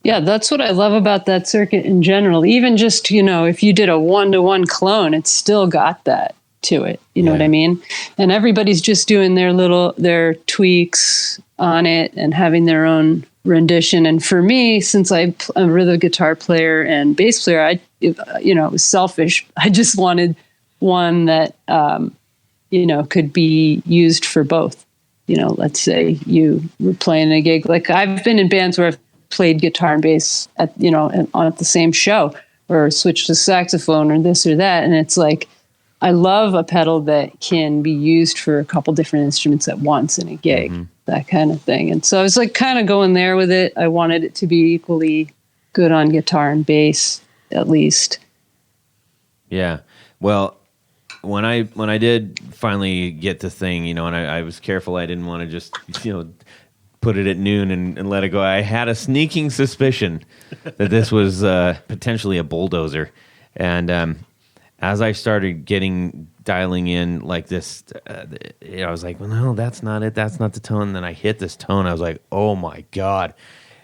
Yeah, that's what I love about that circuit in general. Even just, if you did a 1-to-1 clone, it's still got that to it. You know what I mean? And everybody's just doing their tweaks on it and having their own rendition. And for me, since I'm a rhythm guitar player and bass player, it was selfish. I just wanted one that, could be used for both. Let's say you were playing a gig. Like I've been in bands where I've played guitar and bass at the same show or switched to saxophone or this or that. And it's like, I love a pedal that can be used for a couple different instruments at once in a gig, that kind of thing. And so I was like kind of going there with it. I wanted it to be equally good on guitar and bass, at least. Yeah. Well, when I did finally get the thing, and I was careful. I didn't want to just, put it at noon and let it go. I had a sneaking suspicion that this was potentially a bulldozer. And as I started dialing in like this, I was like, well, no, that's not it. That's not the tone. And then I hit this tone. I was like, oh my God.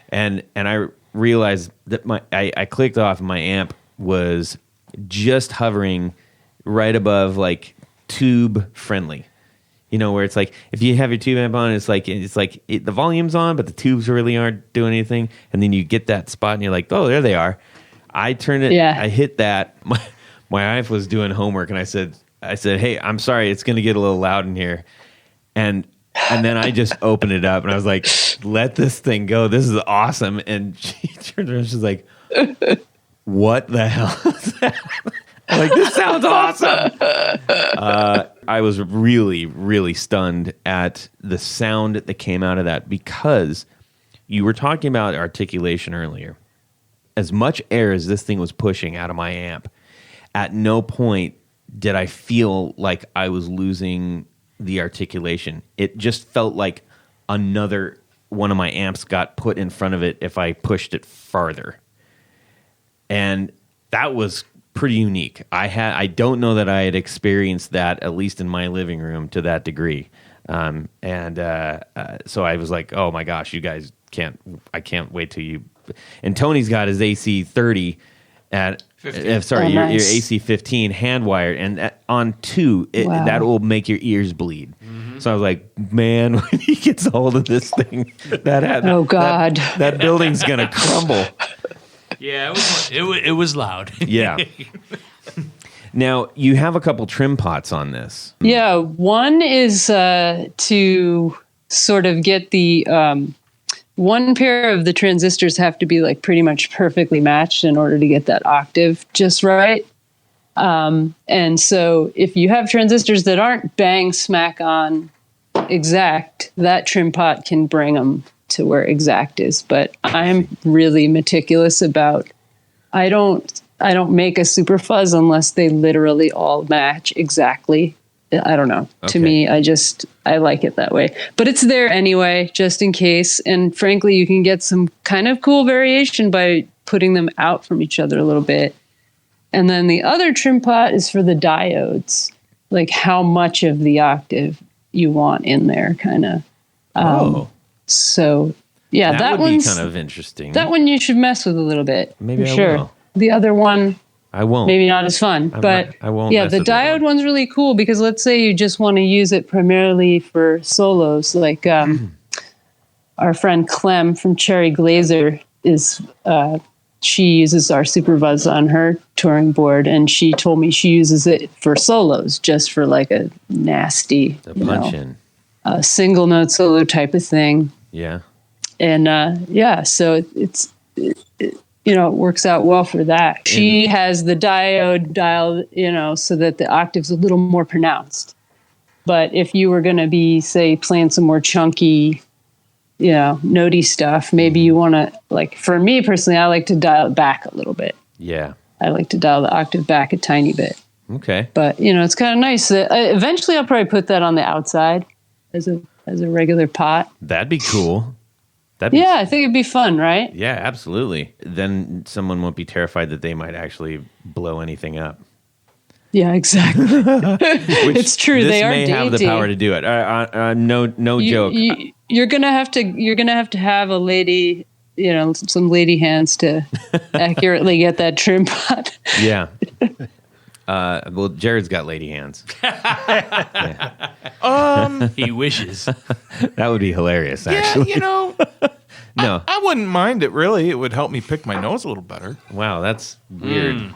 And I realized that I clicked off my amp was just hovering right above like tube friendly. Where it's like if you have your tube amp on, it's like the volume's on, but the tubes really aren't doing anything. And then you get that spot, and you're like, oh, there they are. I turned it. Yeah. I hit that. My wife was doing homework, and I said, hey, I'm sorry, it's going to get a little loud in here. And then I just opened it up, and I was like, let this thing go. This is awesome. And she turned around, she's like, what the hell is that? I'm like, this sounds awesome. I was really, really stunned at the sound that came out of that because you were talking about articulation earlier. As much air as this thing was pushing out of my amp, at no point did I feel like I was losing the articulation. It just felt like another one of my amps got put in front of it if I pushed it farther. And that was pretty unique. I don't know that I had experienced that, at least in my living room, to that degree. So I was like, oh my gosh, you guys I can't wait till you. And Tony's got his AC 30 at, nice. your AC 15 hand wired, and on 2, that will make your ears bleed. Mm-hmm. So I was like, man, when he gets a hold of this thing, oh God, that building's gonna crumble. Yeah, it was loud. Yeah. Now, you have a couple trim pots on this. Yeah, one is to sort of get the one pair of the transistors have to be like pretty much perfectly matched in order to get that octave just right. And so if you have transistors that aren't bang smack on exact, that trim pot can bring them to where exact is. But I'm really meticulous about, I don't make a Super Fuzz unless they literally all match exactly. I don't know. Okay. To me, I like it that way. But it's there anyway, just in case. And frankly, you can get some kind of cool variation by putting them out from each other a little bit. And then the other trim pot is for the diodes, like how much of the octave you want in there, kind of. So, yeah, that would one's be kind of interesting. That one you should mess with a little bit. Maybe for I sure. will. The other one, I won't. maybe not as fun. I won't yeah, mess the with the other diode one. one's really cool because let's say you just want to use it primarily for solos, like our friend Clem from Cherry Glazer is. She uses our Super Fuzz on her touring board, and she told me she uses it for solos, just for like a nasty, punch in. Single note solo type of thing. Yeah. And so it works out well for that. She has the diode dialed, so that the octave's a little more pronounced. But if you were going to be, say, playing some more chunky, notey stuff, maybe you want to, like, for me personally, I like to dial it back a little bit. Yeah. I like to dial the octave back a tiny bit. Okay. But, it's kind of nice. Eventually, I'll probably put that on the outside as a regular pot. That'd be cool. I think it'd be fun, right? Yeah, absolutely. Then someone won't be terrified that they might actually blow anything up. Yeah, exactly. Which it's true. This They are may have the dainty. power to do it. No joke. You're gonna have to have a lady, some lady hands to accurately get that trim pot. Yeah. Well, Jared's got lady hands. He wishes. That would be hilarious, actually. No. I wouldn't mind it, really. It would help me pick my nose a little better. Wow, that's weird.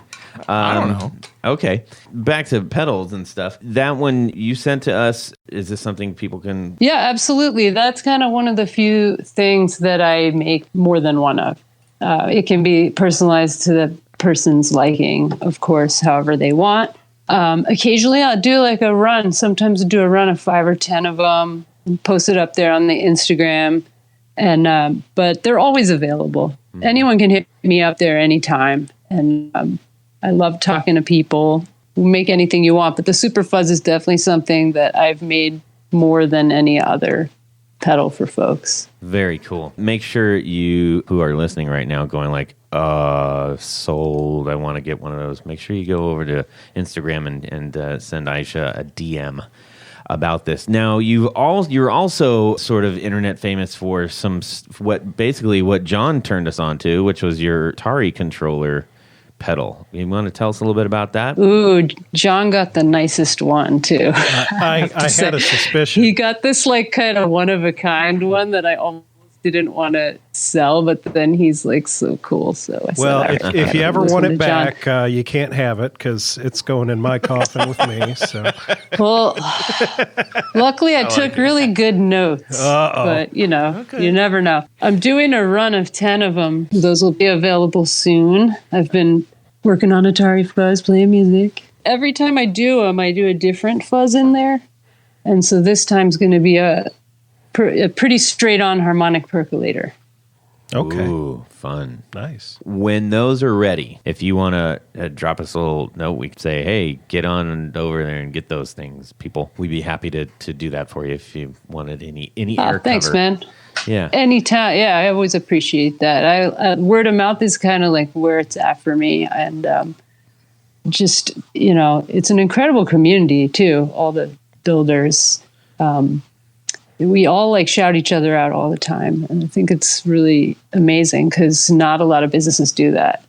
I don't know. Okay. Back to pedals and stuff. That one you sent to us, is this something people can... Yeah, absolutely. That's kind of one of the few things that I make more than one of. It can be personalized to the person's liking, of course, however they want. Occasionally I'll do like a run. Sometimes I'll do a run of 5 or 10 of them and post it up there on the Instagram. And but they're always available. Mm-hmm. Anyone can hit me up there anytime. And I love talking to people. Make anything you want. But the Super Fuzz is definitely something that I've made more than any other pedal for folks. Very cool. Make sure you who are listening right now going like, sold, I want to get one of those. Make sure you go over to Instagram and send Aisha a DM about this. Now, you're also sort of internet famous for what John turned us on to, which was your Atari Controller pedal. You want to tell us a little bit about that? Ooh, John got the nicest one too. I had a suspicion. He got this like kind of one of a kind one that I almost didn't want to sell, but then he's like so cool. So I said, if you ever want it back, you can't have it because it's going in my coffin with me. So, well, luckily I took really good notes. But you never know. I'm doing a run of 10 of them. Those will be available soon. I've been working on Atari Fuzz, playing music. Every time I do them, I do a different fuzz in there, and so this time's going to be a pretty straight-on harmonic percolator. Okay. Ooh, fun. Nice. When those are ready, if you want to drop us a little note, we could say, hey, get on and over there and get those things, people. We'd be happy to do that for you if you wanted any air thanks, cover. man. Yeah. Anytime. Yeah, I always appreciate that. Word of mouth is kind of like where it's at for me. And just, it's an incredible community, too, all the builders. We all like shout each other out all the time. And I think it's really amazing because not a lot of businesses do that.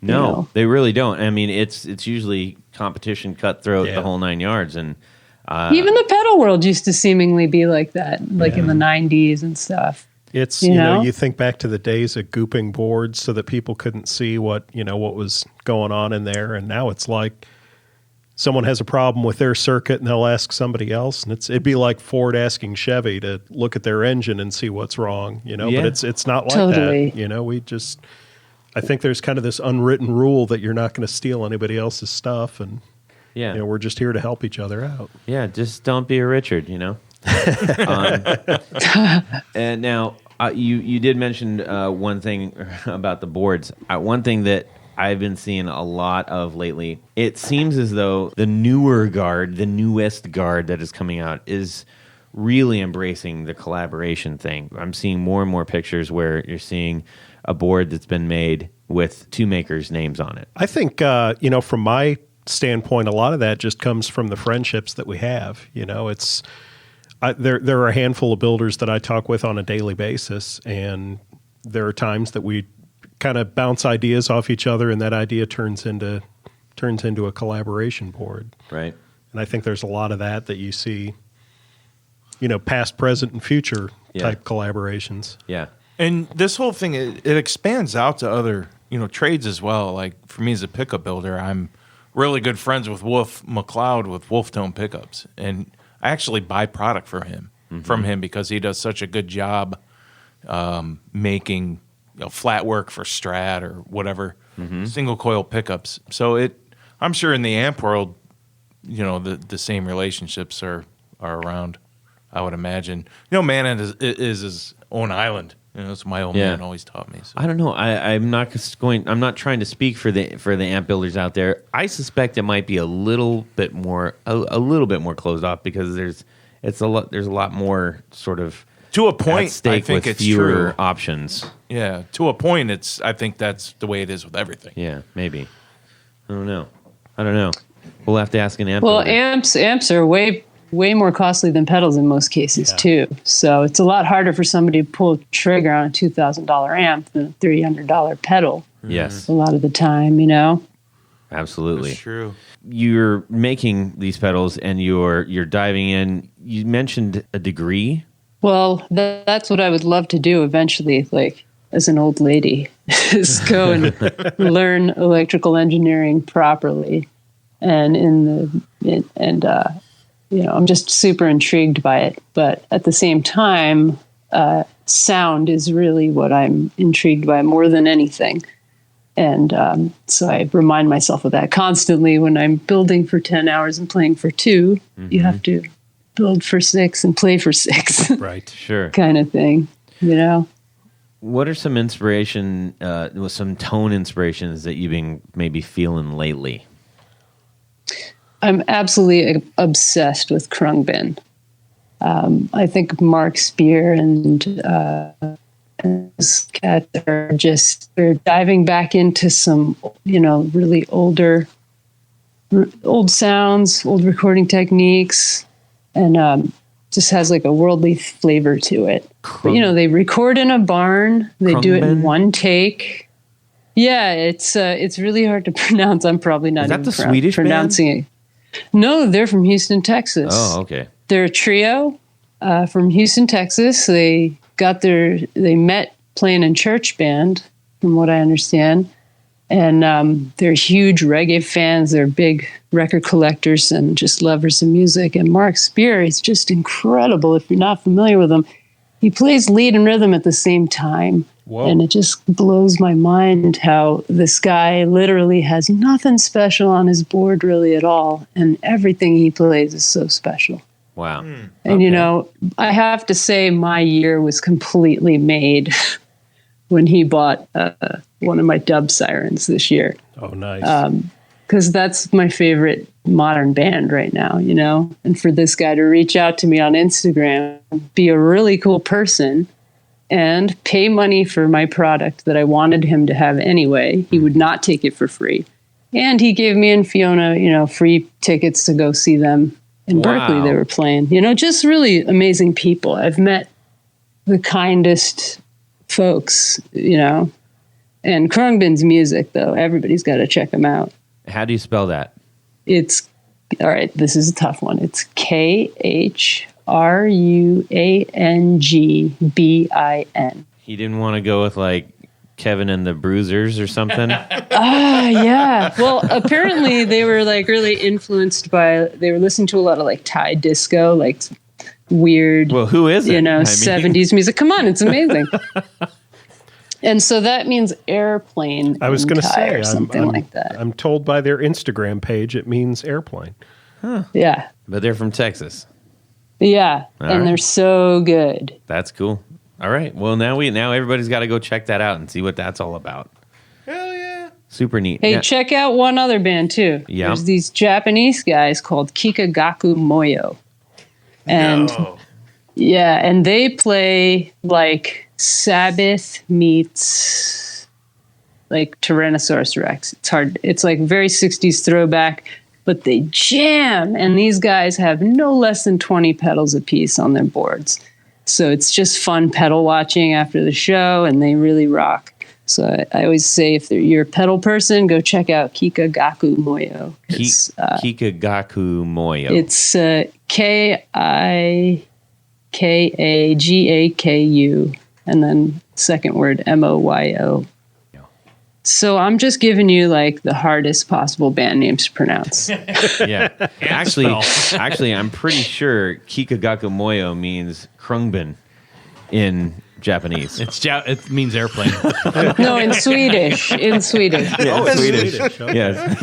No, they really don't. I mean, it's usually competition, cutthroat, the whole 9 yards. And even the pedal world used to seemingly be like that, like in the 90s and stuff. It's, you think back to the days of gooping boards so that people couldn't see what was going on in there. And now it's like, someone has a problem with their circuit and they'll ask somebody else, and it'd be like Ford asking Chevy to look at their engine and see what's wrong, Yeah. but it's not like Totally. that. I think there's kind of this unwritten rule that you're not going to steal anybody else's stuff, and Yeah. we're just here to help each other out. Yeah, just don't be a Richard, And now, you did mention one thing about the boards. One thing that I've been seeing a lot of lately, it seems as though the newest guard that is coming out is really embracing the collaboration thing. I'm seeing more and more pictures where you're seeing a board that's been made with two makers' names on it. I think, from my standpoint, a lot of that just comes from the friendships that we have. There are a handful of builders that I talk with on a daily basis, and there are times that we kind of bounce ideas off each other, and that idea turns into a collaboration board. Right. And I think there's a lot of that you see, past, present, and future type collaborations. Yeah. And this whole thing, it expands out to other, trades as well. Like for me as a pickup builder, I'm really good friends with Wolf McLeod with Wolf Tone Pickups. And I actually buy product from him because he does such a good job making flat work for Strat or whatever, single coil pickups. So I'm sure in the amp world, the same relationships are around, I would imagine. Man is his own island. That's what my old man always taught me. So. I don't know. I'm not trying to speak for the amp builders out there. I suspect it might be a little bit more closed off because there's a lot more sort of to a point. at stake I think with it's fewer true. options. Yeah, to a point. I think that's the way it is with everything. Yeah, maybe. I don't know. We'll have to ask an amp. Well, builder. amps are way more costly than pedals in most cases too. So it's a lot harder for somebody to pull a trigger on a $2,000 amp than a $300 pedal. Yes, A lot of the time, absolutely. That's true. You're making these pedals and you're diving in. You mentioned a degree. Well, that's what I would love to do eventually, like as an old lady, is go and learn electrical engineering properly. And I'm just super intrigued by it. But at the same time, sound is really what I'm intrigued by more than anything. And so I remind myself of that constantly when I'm building for 10 hours and playing for 2. You have to build for 6 and play for 6. Right. Sure. Kind of thing, What are some some tone inspirations that you've been maybe feeling lately? I'm absolutely obsessed with Krungbin. I think Mark Spear and his cats they're diving back into some, really old sounds, old recording techniques, and just has like a worldly flavor to it. But, they record in a barn. They do it in one take. Yeah, it's really hard to pronounce. I'm probably not Is that even the Swedish pronouncing it. No, they're from Houston, Texas. Oh, okay. They're a trio from Houston, Texas. They met playing in church band, from what I understand. And they're huge reggae fans. They're big record collectors and just lovers of music. And Mark Spear is just incredible. If you're not familiar with him, he plays lead and rhythm at the same time. Whoa. And it just blows my mind how this guy literally has nothing special on his board really at all. And everything he plays is so special. Wow. And, I have to say my year was completely made when he bought one of my dub sirens this year. Oh, nice. Because that's my favorite modern band right now, And for this guy to reach out to me on Instagram, be a really cool person, and pay money for my product that I wanted him to have anyway. He would not take it for free. And he gave me and Fiona, free tickets to go see them in Berkeley. They were playing, just really amazing people. I've met the kindest folks, And Krungbin's music, though, everybody's got to check him out. How do you spell that? It's, all right, this is a tough one. It's KHRUANGBIN. He didn't want to go with like Kevin and the Bruisers or something. Yeah. Well, apparently they were like really influenced by, they were listening to a lot of like Thai disco, like weird, Well, who is it? you know, I mean- 70s music. Come on, it's amazing. And so that means airplane. I was going to say, or something like that. I'm told by their Instagram page it means airplane. Yeah. But they're from Texas. Yeah. All and right. they're so good. That's cool. All right. Well, now everybody's got to go check that out and see what that's all about. Hell yeah. Super neat. Hey, Yeah. check out one other band too. Yeah. There's these Japanese guys called Kikagaku Moyo. And yeah, and they play like Sabbath meets like Tyrannosaurus Rex. It's hard. It's like very 60s throwback, but they jam. And these guys have no less than 20 pedals apiece on their boards. So it's just fun pedal watching after the show, and they really rock. So I always say, if you're a pedal person, go check out Kikagaku Moyo. It's, Kikagaku Moyo. it's Kikagaku, and then second word Moyo. So I'm just giving you like the hardest possible band names to pronounce. Yeah. Actually, I'm pretty sure Kikagaku Moyo means Krungbin in Japanese. It means airplane. No, in Swedish. In Swedish. Yeah, it's Swedish. Swedish, okay. Yes.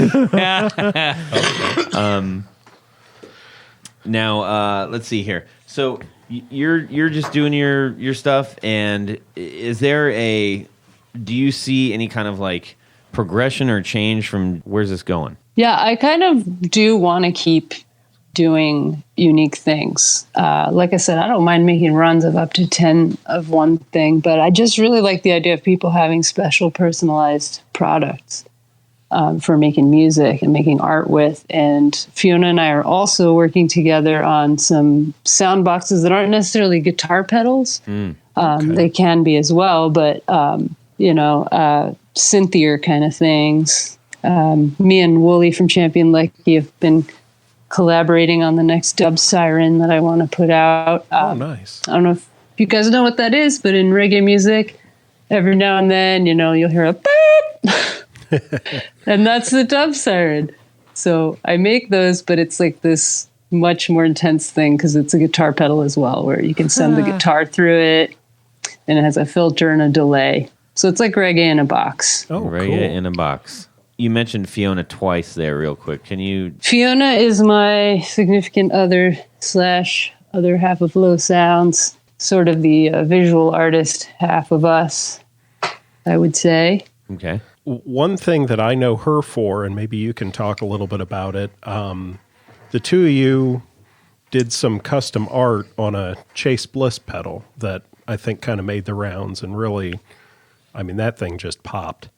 Now, let's see here. So you're just doing your stuff, and do you see any kind of like progression or change from where's this going? Yeah, I kind of do want to keep doing unique things. Like I said, I don't mind making runs of up to 10 of one thing, but I just really like the idea of people having special personalized products for making music and making art with. And Fiona and I are also working together on some sound boxes that aren't necessarily guitar pedals. They can be as well, but synthier kind of things. Me and Wooly from Champion Lecky have been collaborating on the next dub siren that I want to put out. Oh, nice. I don't know if you guys know what that is, but in reggae music, every now and then, you'll hear a beep, and that's the dub siren. So I make those, but it's like this much more intense thing because it's a guitar pedal as well, where you can send the guitar through it, and it has a filter and a delay. So it's like reggae in a box. Oh, Reggae cool. in a box. You mentioned Fiona twice there real quick. Can you... Fiona is my significant other / other half of Loe Sounds, sort of the visual artist half of us, I would say. Okay. One thing that I know her for, and maybe you can talk a little bit about it, the two of you did some custom art on a Chase Bliss pedal that I think kind of made the rounds, and really, I mean, that thing just popped.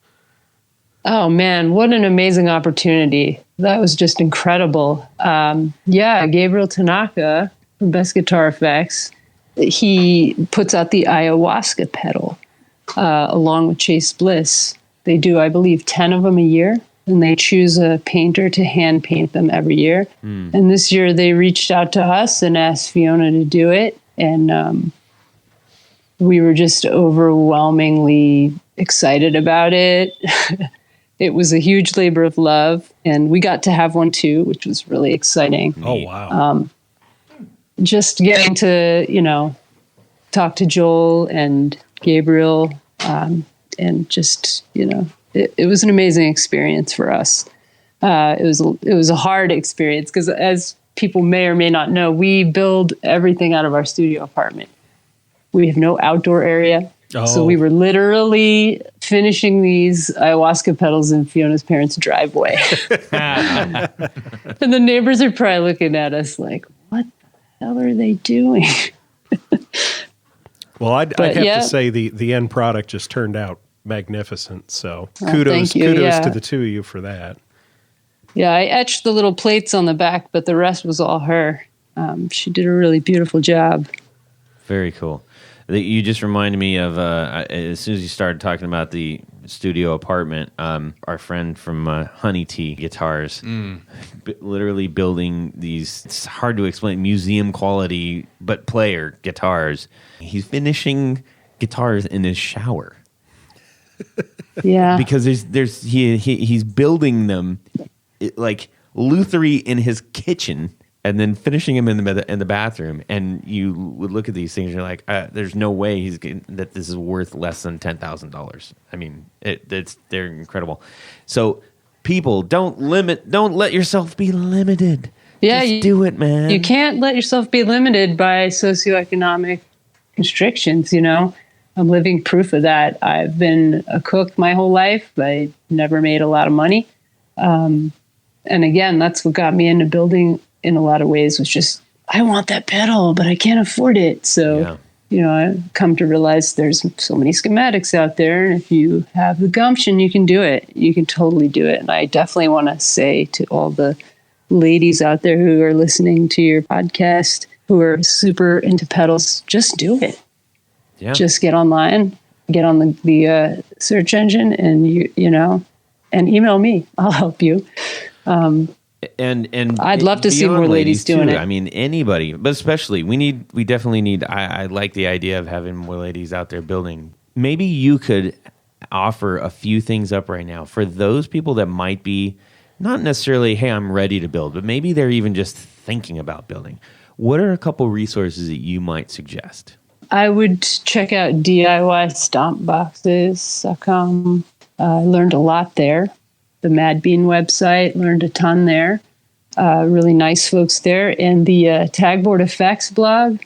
Oh, man, what an amazing opportunity. That was just incredible. Gabriel Tanaka from Best Guitar Effects, he puts out the ayahuasca pedal along with Chase Bliss. They do, I believe, 10 of them a year, and they choose a painter to hand paint them every year. And this year they reached out to us and asked Fiona to do it, and we were just overwhelmingly excited about it. It was a huge labor of love, and we got to have one too, which was really exciting. Oh, wow. Just getting to, talk to Joel and Gabriel, and just, it was an amazing experience for us. It was a hard experience because, as people may or may not know, we build everything out of our studio apartment. We have no outdoor area. So we were literally finishing these ayahuasca pedals in Fiona's parents' driveway. And the neighbors are probably looking at us like, what the hell are they doing? Well, I'd have yeah. to say the end product just turned out magnificent. So thank kudos you, yeah. to the two of you for that. Yeah, I etched the little plates on the back, but the rest was all her. She did a really beautiful job. Very cool. You just reminded me of, as soon as you started talking about the studio apartment, our friend from Honey Tea Guitars, literally building these, it's hard to explain, museum quality, but player guitars. He's finishing guitars in his shower. Yeah. Because he's building them like Luthery in his kitchen and then finishing him in the bathroom. And you would look at these things and you're like, there's no way that this is worth less than $10,000. I mean, they're incredible. So people, don't let yourself be limited. Yeah, Just do it, man. You can't let yourself be limited by socioeconomic constrictions, I'm living proof of that. I've been a cook my whole life. I never made a lot of money. And again, that's what got me into building in a lot of ways, was just, I want that pedal, but I can't afford it. So, I come to realize there's so many schematics out there. And if you have the gumption, you can do it. You can totally do it. And I definitely want to say to all the ladies out there who are listening to your podcast, who are super into pedals, just do it. Yeah. Just get online, get on the search engine, and and email me. I'll help you. And I'd love to see more ladies doing it. I mean, anybody, but especially we definitely need. I like the idea of having more ladies out there building. Maybe you could offer a few things up right now for those people that might be not necessarily, hey, I'm ready to build, but maybe they're even just thinking about building. What are a couple resources that you might suggest? I would check out DIYstompboxes.com. I learned a lot there. The Mad Bean website, learned a ton there. Really nice folks there. And the Tagboard Effects blog,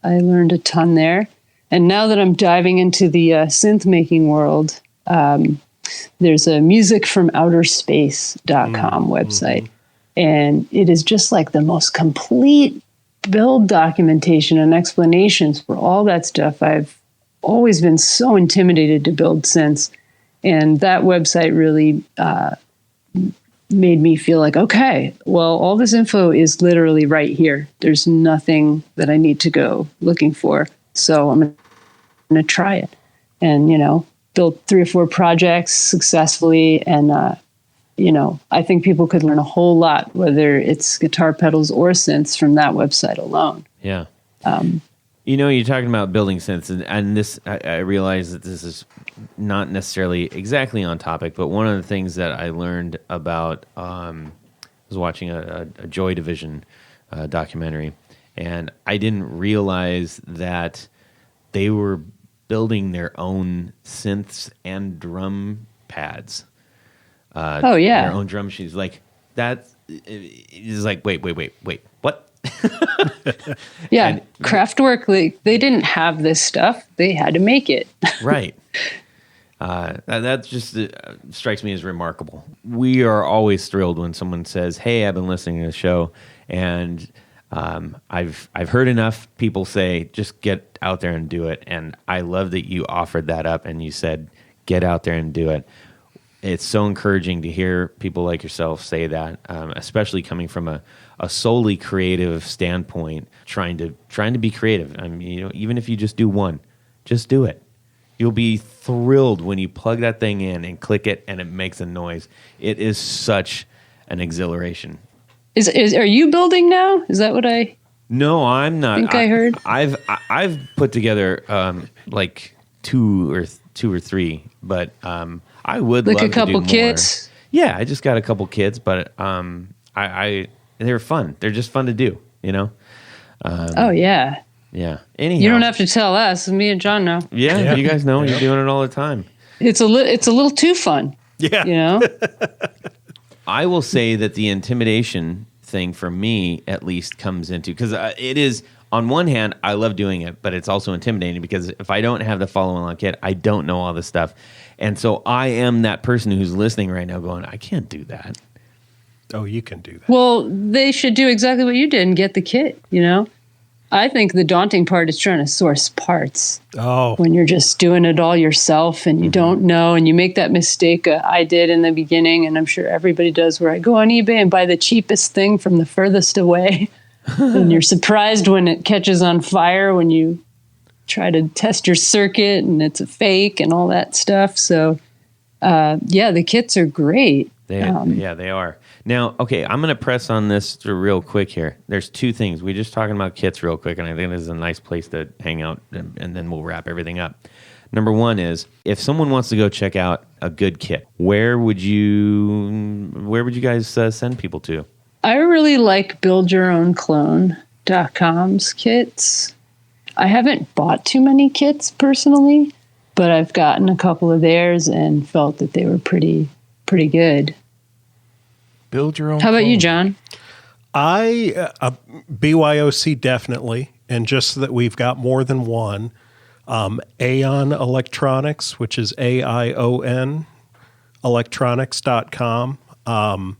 I learned a ton there. And now that I'm diving into the synth making world, there's a musicfromouterspace.com website. And it is just like the most complete build documentation and explanations for all that stuff. I've always been so intimidated to build synths. And that website really made me feel like, okay, well, all this info is literally right here. There's nothing that I need to go looking for. So I'm going to try it. And, built 3 or 4 projects successfully. And, I think people could learn a whole lot, whether it's guitar pedals or synths, from that website alone. Yeah. You're talking about building synths, and this, I realize that this is not necessarily exactly on topic, but one of the things that I learned about, I was watching a Joy Division documentary, and I didn't realize that they were building their own synths and drum pads. Their own drum machines. Like, that is like, wait, what? Yeah, and Kraftwerk, they didn't have this stuff. They had to make it. Right. That just strikes me as remarkable. We are always thrilled when someone says, hey, I've been listening to the show, and I've heard enough people say, just get out there and do it. And I love that you offered that up and you said, get out there and do it. It's so encouraging to hear people like yourself say that, especially coming from a solely creative standpoint, trying to be creative. I mean, even if you just do one, just do it. You'll be thrilled when you plug that thing in and click it and it makes a noise. It is such an exhilaration. Are you building now? Is that what I? No, I'm not. I heard. I've put together like two or three, but I would like love a couple to do kits. More. Yeah, I just got a couple kits, but they're fun. They're just fun to do, Oh yeah. Yeah. Anyhow, you don't have to tell us. Me and John know. Yeah, you guys know. You're doing it all the time. It's a little too fun. Yeah. I will say that the intimidation thing for me, at least, comes into, because it is, on one hand, I love doing it, but it's also intimidating because if I don't have the follow-along kit, I don't know all this stuff. And so I am that person who's listening right now going, I can't do that. Oh, you can do that. Well, they should do exactly what you did and get the kit, I think the daunting part is trying to source parts. Oh. When you're just doing it all yourself and you don't know, and you make that mistake I did in the beginning, and I'm sure everybody does, where I go on eBay and buy the cheapest thing from the furthest away. And you're surprised when it catches on fire, when you try to test your circuit and it's a fake and all that stuff. So, the kits are great. They are. Now, okay, I'm going to press on this real quick here. There's two things. We're just talking about kits real quick, and I think this is a nice place to hang out, and then we'll wrap everything up. Number one is, if someone wants to go check out a good kit, where would you guys send people to? I really like buildyourown.com's kits. I haven't bought too many kits personally, but I've gotten a couple of theirs and felt that they were pretty good. Build your own. How about you, John? BYOC definitely, and just so that we've got more than one. Aeon Electronics, which is AION electronics.com.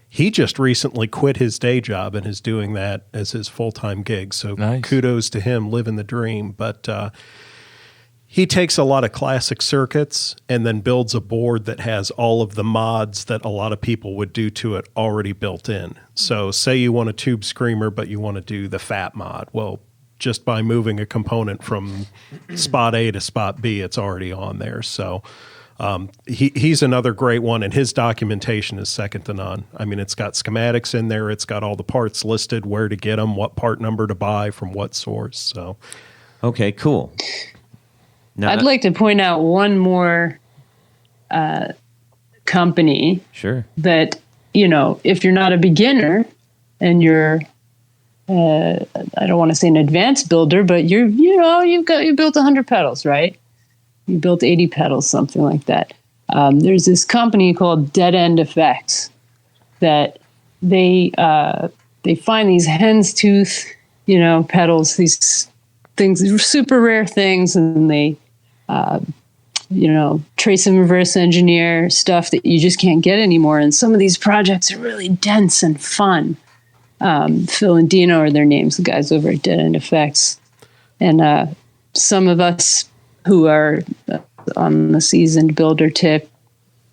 He just recently quit his day job and is doing that as his full-time gig. So nice. Kudos to him, living the dream. But he takes a lot of classic circuits and then builds a board that has all of the mods that a lot of people would do to it already built in. So say you want a tube screamer, but you want to do the fat mod. Well, just by moving a component from spot A to spot B, it's already on there. So he's another great one, and his documentation is second to none. I mean, it's got schematics in there. It's got all the parts listed, where to get them, what part number to buy from what source. So, okay, cool. Now, I'd like to point out one more company. Sure. That, if you're not a beginner and you're, I don't want to say an advanced builder, but you built 100 pedals, right? You built 80 pedals, something like that. There's this company called Dead End Effects that they find these hen's tooth, pedals, these things, these super rare things, and they, trace and reverse engineer stuff that you just can't get anymore. And some of these projects are really dense and fun. Phil and Dino are their names, the guys over at Dead End Effects. And some of us who are on the seasoned builder tip,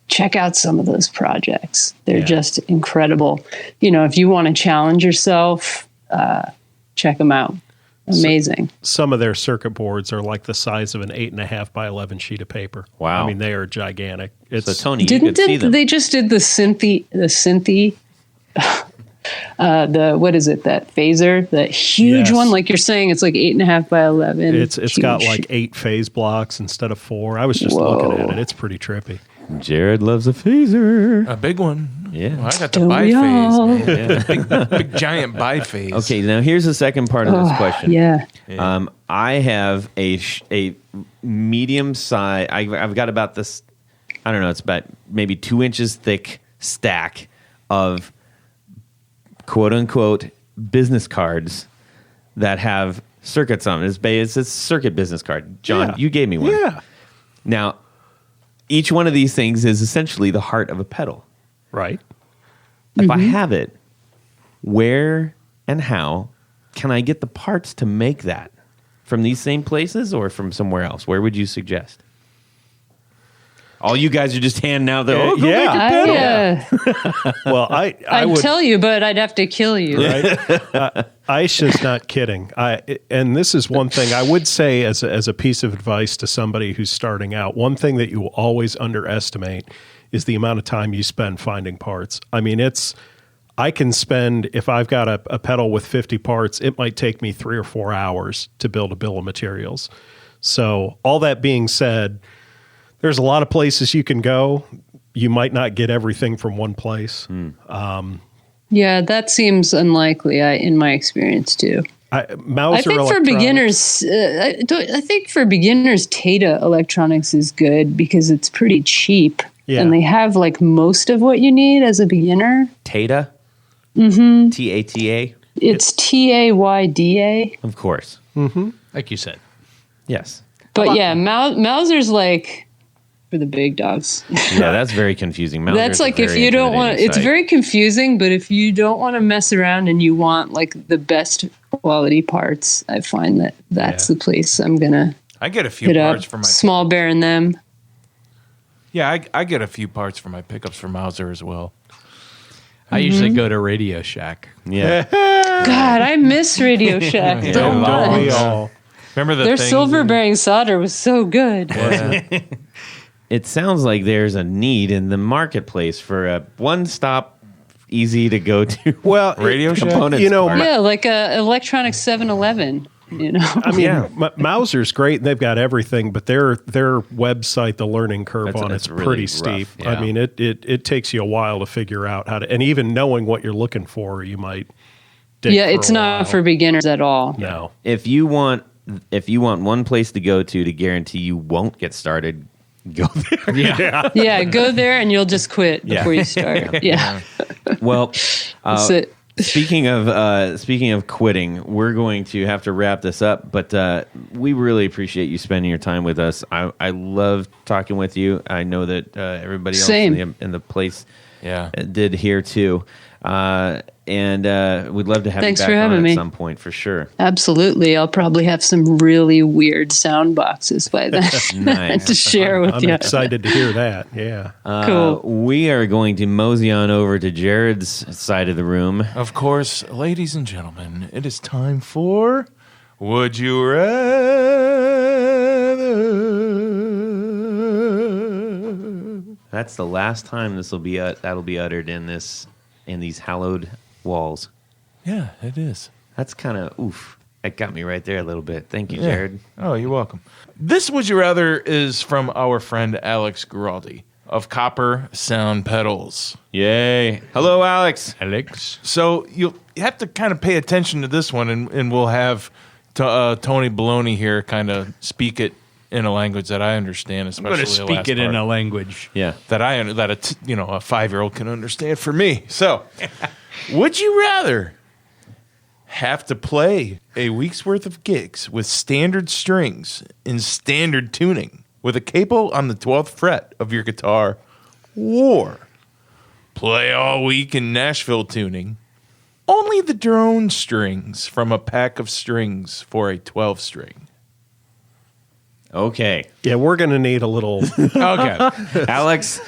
check out some of those projects. They're just incredible. If you want to challenge yourself, check them out. Amazing. Some of their circuit boards are like the size of an 8.5 by 11 sheet of paper. Wow. I mean, they are gigantic. So Tony, you could see them. They just did the Synthy, what is it, that phaser, that huge one, like you're saying, it's like 8.5 by 11. It's got like 8 phase blocks instead of 4. I was just looking at it. It's pretty trippy. Jared loves a phaser. A big one. Yeah. Well, I got the Don't we all? biphase, man. big giant biphase. Okay, now here's the second part of this question. Yeah. I have a medium size. I've got about this. I don't know. It's about maybe 2 inches thick stack of quote unquote business cards that have circuits on it. It's a circuit business card. John, you gave me one. Yeah. Now, each one of these things is essentially the heart of a pedal. Right. If I have it, where and how can I get the parts to make that? From these same places or from somewhere else? Where would you suggest? All you guys are just handing out the Well, I I'd would tell you, but I'd have to kill you. Right? Aisha's not kidding. And this is one thing I would say as a piece of advice to somebody who's starting out. One thing that you will always underestimate is the amount of time you spend finding parts. I mean, I can spend, if I've got a pedal with 50 parts, it might take me 3 or 4 hours to build a bill of materials. So all that being said, there's a lot of places you can go. You might not get everything from one place. Yeah, that seems unlikely in my experience too. I think for beginners, Tata Electronics is good because it's pretty cheap. Yeah. And they have like most of what you need as a beginner. Tata? Mm-hmm. T-A-T-A? It's T-A-Y-D-A. Of course. Mm-hmm. Like you said. Yes. But yeah, Mauser's like for the big dogs. Yeah, that's very confusing. Mauser's that's like if you don't want it's very confusing, but if you don't want to mess around and you want like the best quality parts, I find that's the place I'm going to I get a few parts for my Small Bear and them. Yeah, I get a few parts for my pickups for Mauser as well. I usually go to Radio Shack. Yeah. God, I miss Radio Shack so much. Don't we all? Remember their silver bearing solder was so good. Yeah. It sounds like there's a need in the marketplace for a one-stop, easy to go to well radio components. components. You know, yeah, like a electronic 7-Eleven. I mean, Mauser's great, and they've got everything, but their website, the learning curve on it's really pretty rough. steep. Yeah. I mean, it takes you a while to figure out how to, and even knowing what you're looking for, you might dig Yeah, for it's a not while. for beginners at all. No. If you want one place to go to guarantee you won't get started, go there. Yeah, go there and you'll just quit before you start. Yeah. Well, That's it. speaking of quitting, we're going to have to wrap this up. But we really appreciate you spending your time with us. I love talking with you. I know that everybody else Same. in the place Yeah. did here too. And we'd love to have Thanks you for back on having at me. some point for sure. Absolutely. I'll probably have some really weird sound boxes by then Nice. to share with I'm you. excited to hear that. Yeah. Cool. We are going to mosey on over to Jared's side of the room. Of course, ladies and gentlemen, it is time for Would You Rather? That's the last time that'll be uttered in these hallowed walls. Yeah, it is. That's kind of oof. That got me right there a little bit. Thank you, Yeah. Jared. Oh, you're welcome. This Would You Rather is from our friend Alex Giraldi of Copper Sound Pedals. Yay! Hello, Alex. Alex. So you have to kind of pay attention to this one, and we'll have Tony Baloney here kind of speak it in a language that I understand, I'm especially going to the speak last it in part. a language. Yeah. that a 5-year-old can understand for me. So, would you rather have to play a week's worth of gigs with standard strings in standard tuning with a capo on the 12th fret of your guitar, or play all week in Nashville tuning only the drone strings from a pack of strings for a 12 string? Okay, Yeah, we're going to need a little. Okay. Alex.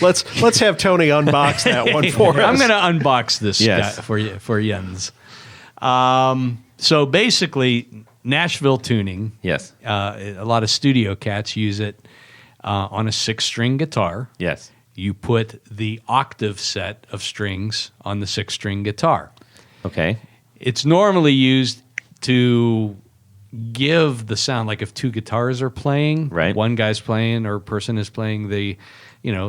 let's have Tony unbox that one for us. I'm going to unbox this Yes. guy for Jens. So basically, Nashville tuning. Yes. A lot of studio cats use it on a 6-string guitar. Yes. You put the octave set of strings on the 6-string guitar. Okay. It's normally used to give the sound, like if two guitars are playing, Right. one guy's playing or a person is playing the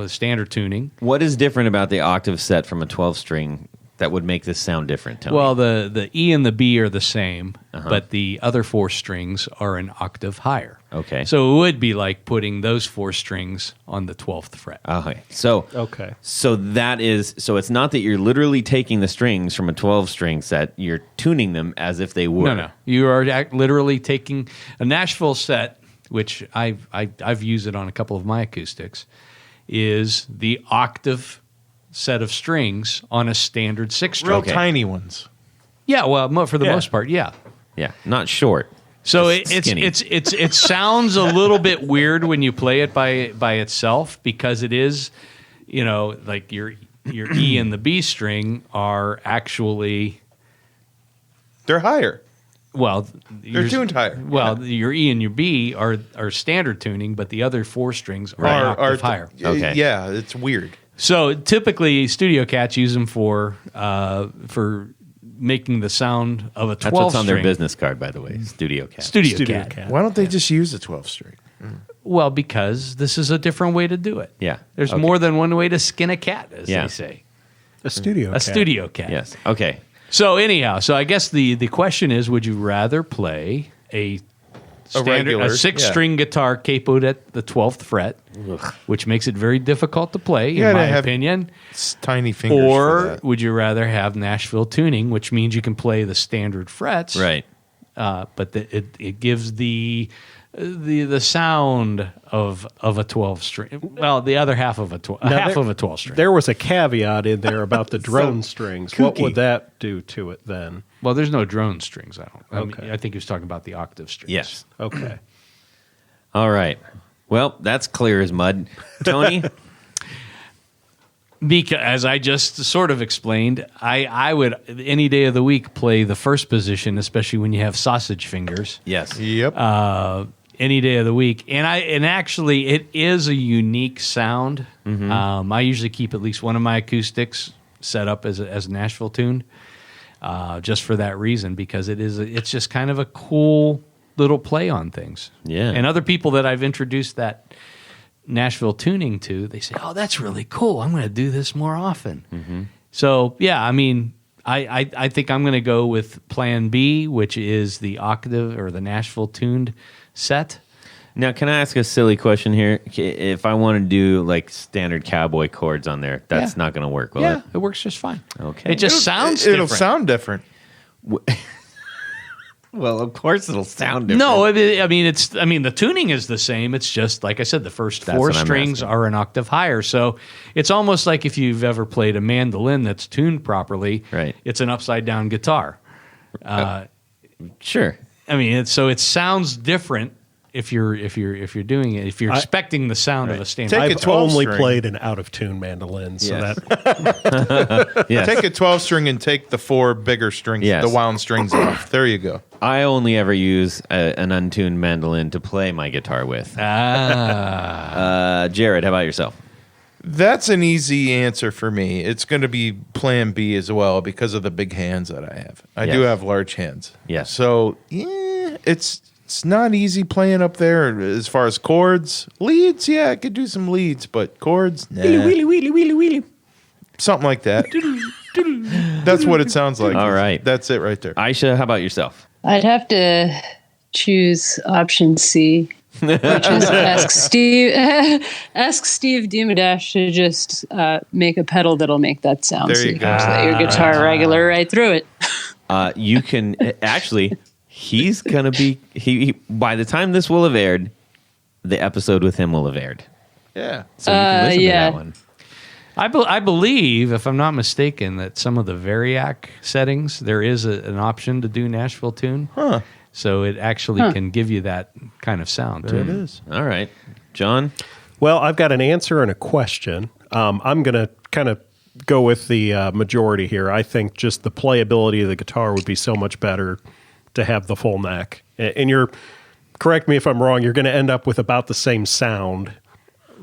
standard tuning. What is different about the octave set from a 12-string that would make this sound different, Tony? Well, the E and the B are the same, but the other 4 strings are an octave higher. Okay. So it would be like putting those 4 strings on the 12th fret. Okay. So Okay. So it's not that you're literally taking the strings from a 12-string set, you're tuning them as if they were. No. You are literally taking a Nashville set, which I've used it on a couple of my acoustics, is the octave set of strings on a standard 6-string. Real Okay. tiny ones. Yeah, well, for the Yeah. most part, yeah. Yeah, not short. So Just skinny. it sounds a little bit weird when you play it by itself, because it is, like your E and the B string are actually, They're higher. well, They're tuned higher. Well, your E and your B are standard tuning, but the other 4 strings are an octave higher. Okay. Yeah, it's weird. So typically, studio cats use them for making the sound of a 12 That's what's on their string. business card, by the way. Studio cat. Studio Studio cat. cat. Why don't they just use a 12 string? Well, because this is a different way to do it. Yeah. There's Okay. more than one way to skin a cat, as Yeah. they say. A studio A cat. studio cat. Yes. Okay. So anyhow, I guess the question is, would you rather play a regular, 6-string guitar capoed at the 12th fret, which makes it very difficult to play, in gotta my have opinion, It's tiny fingers. for or that. would you rather have Nashville tuning, which means you can play the standard frets, Right. But it gives the sound of a 12 string. Well, the other half of a 12 string. There was a caveat in there about the drone strings. What kooky. would that do to it then? Well, there's no drone strings. Okay. I think he was talking about the octave strings. Yes. Okay. All right. Well, that's clear as mud. Tony? Because, as I just sort of explained, I would any day of the week play the first position, especially when you have sausage fingers. Yes. Yep. Any day of the week, and actually, it is a unique sound. I usually keep at least one of my acoustics set up as a Nashville tune. just for that reason, because it's just kind of a cool little play on things. Yeah. And other people that I've introduced that Nashville tuning to, they say, "Oh, that's really cool. I'm going to do this more often." Mm-hmm. So, yeah, I mean, I think I'm going to go with Plan B, which is the octave or the Nashville tuned set. Now, can I ask a silly question here? If I want to do like standard cowboy chords on there, that's not going to work, will it? It works just fine. Okay. It just sounds It'll different. sound different. Well, of course it'll sound different. No, the tuning is the same. It's just like I said, the first That's four what I'm strings asking. are an octave higher. So it's almost like if you've ever played a mandolin that's tuned properly. Right. It's an upside down guitar. Sure. I mean, it sounds different if you're doing it. If you're expecting the sound of a standard. Take a I've 12 only string. played an out of tune mandolin, so Yes. that Yes. Take a 12 string and take the 4 bigger strings, Yes. the wound strings off. There you go. I only ever use an untuned mandolin to play my guitar with. Jared, how about yourself? That's an easy answer for me. It's going to be Plan B as well because of the big hands that I have. I do Yes. have large hands. Yes. So, yeah, it's not easy playing up there as far as chords. Leads, yeah, I could do some leads, but chords, nah. Something like that. That's what it sounds like. All right. That's it right there. Aisha, how about yourself? I'd have to choose option C, which is ask Steve Dimadash to just make a pedal that'll make that sound. There so you you go. can play your guitar regular right through it. You can actually. He's gonna be. He by the time this will have aired, the episode with him will have aired. Yeah. So you can listen yeah. to that one. I believe, if I'm not mistaken, that some of the Variac settings, there is an option to do Nashville tune. Huh. So it actually can give you that kind of sound. There too. it is. All right, John. Well, I've got an answer and a question. I'm going to kind of go with the majority here. I think just the playability of the guitar would be so much better to have the full neck. And correct me if I'm wrong, you're going to end up with about the same sound.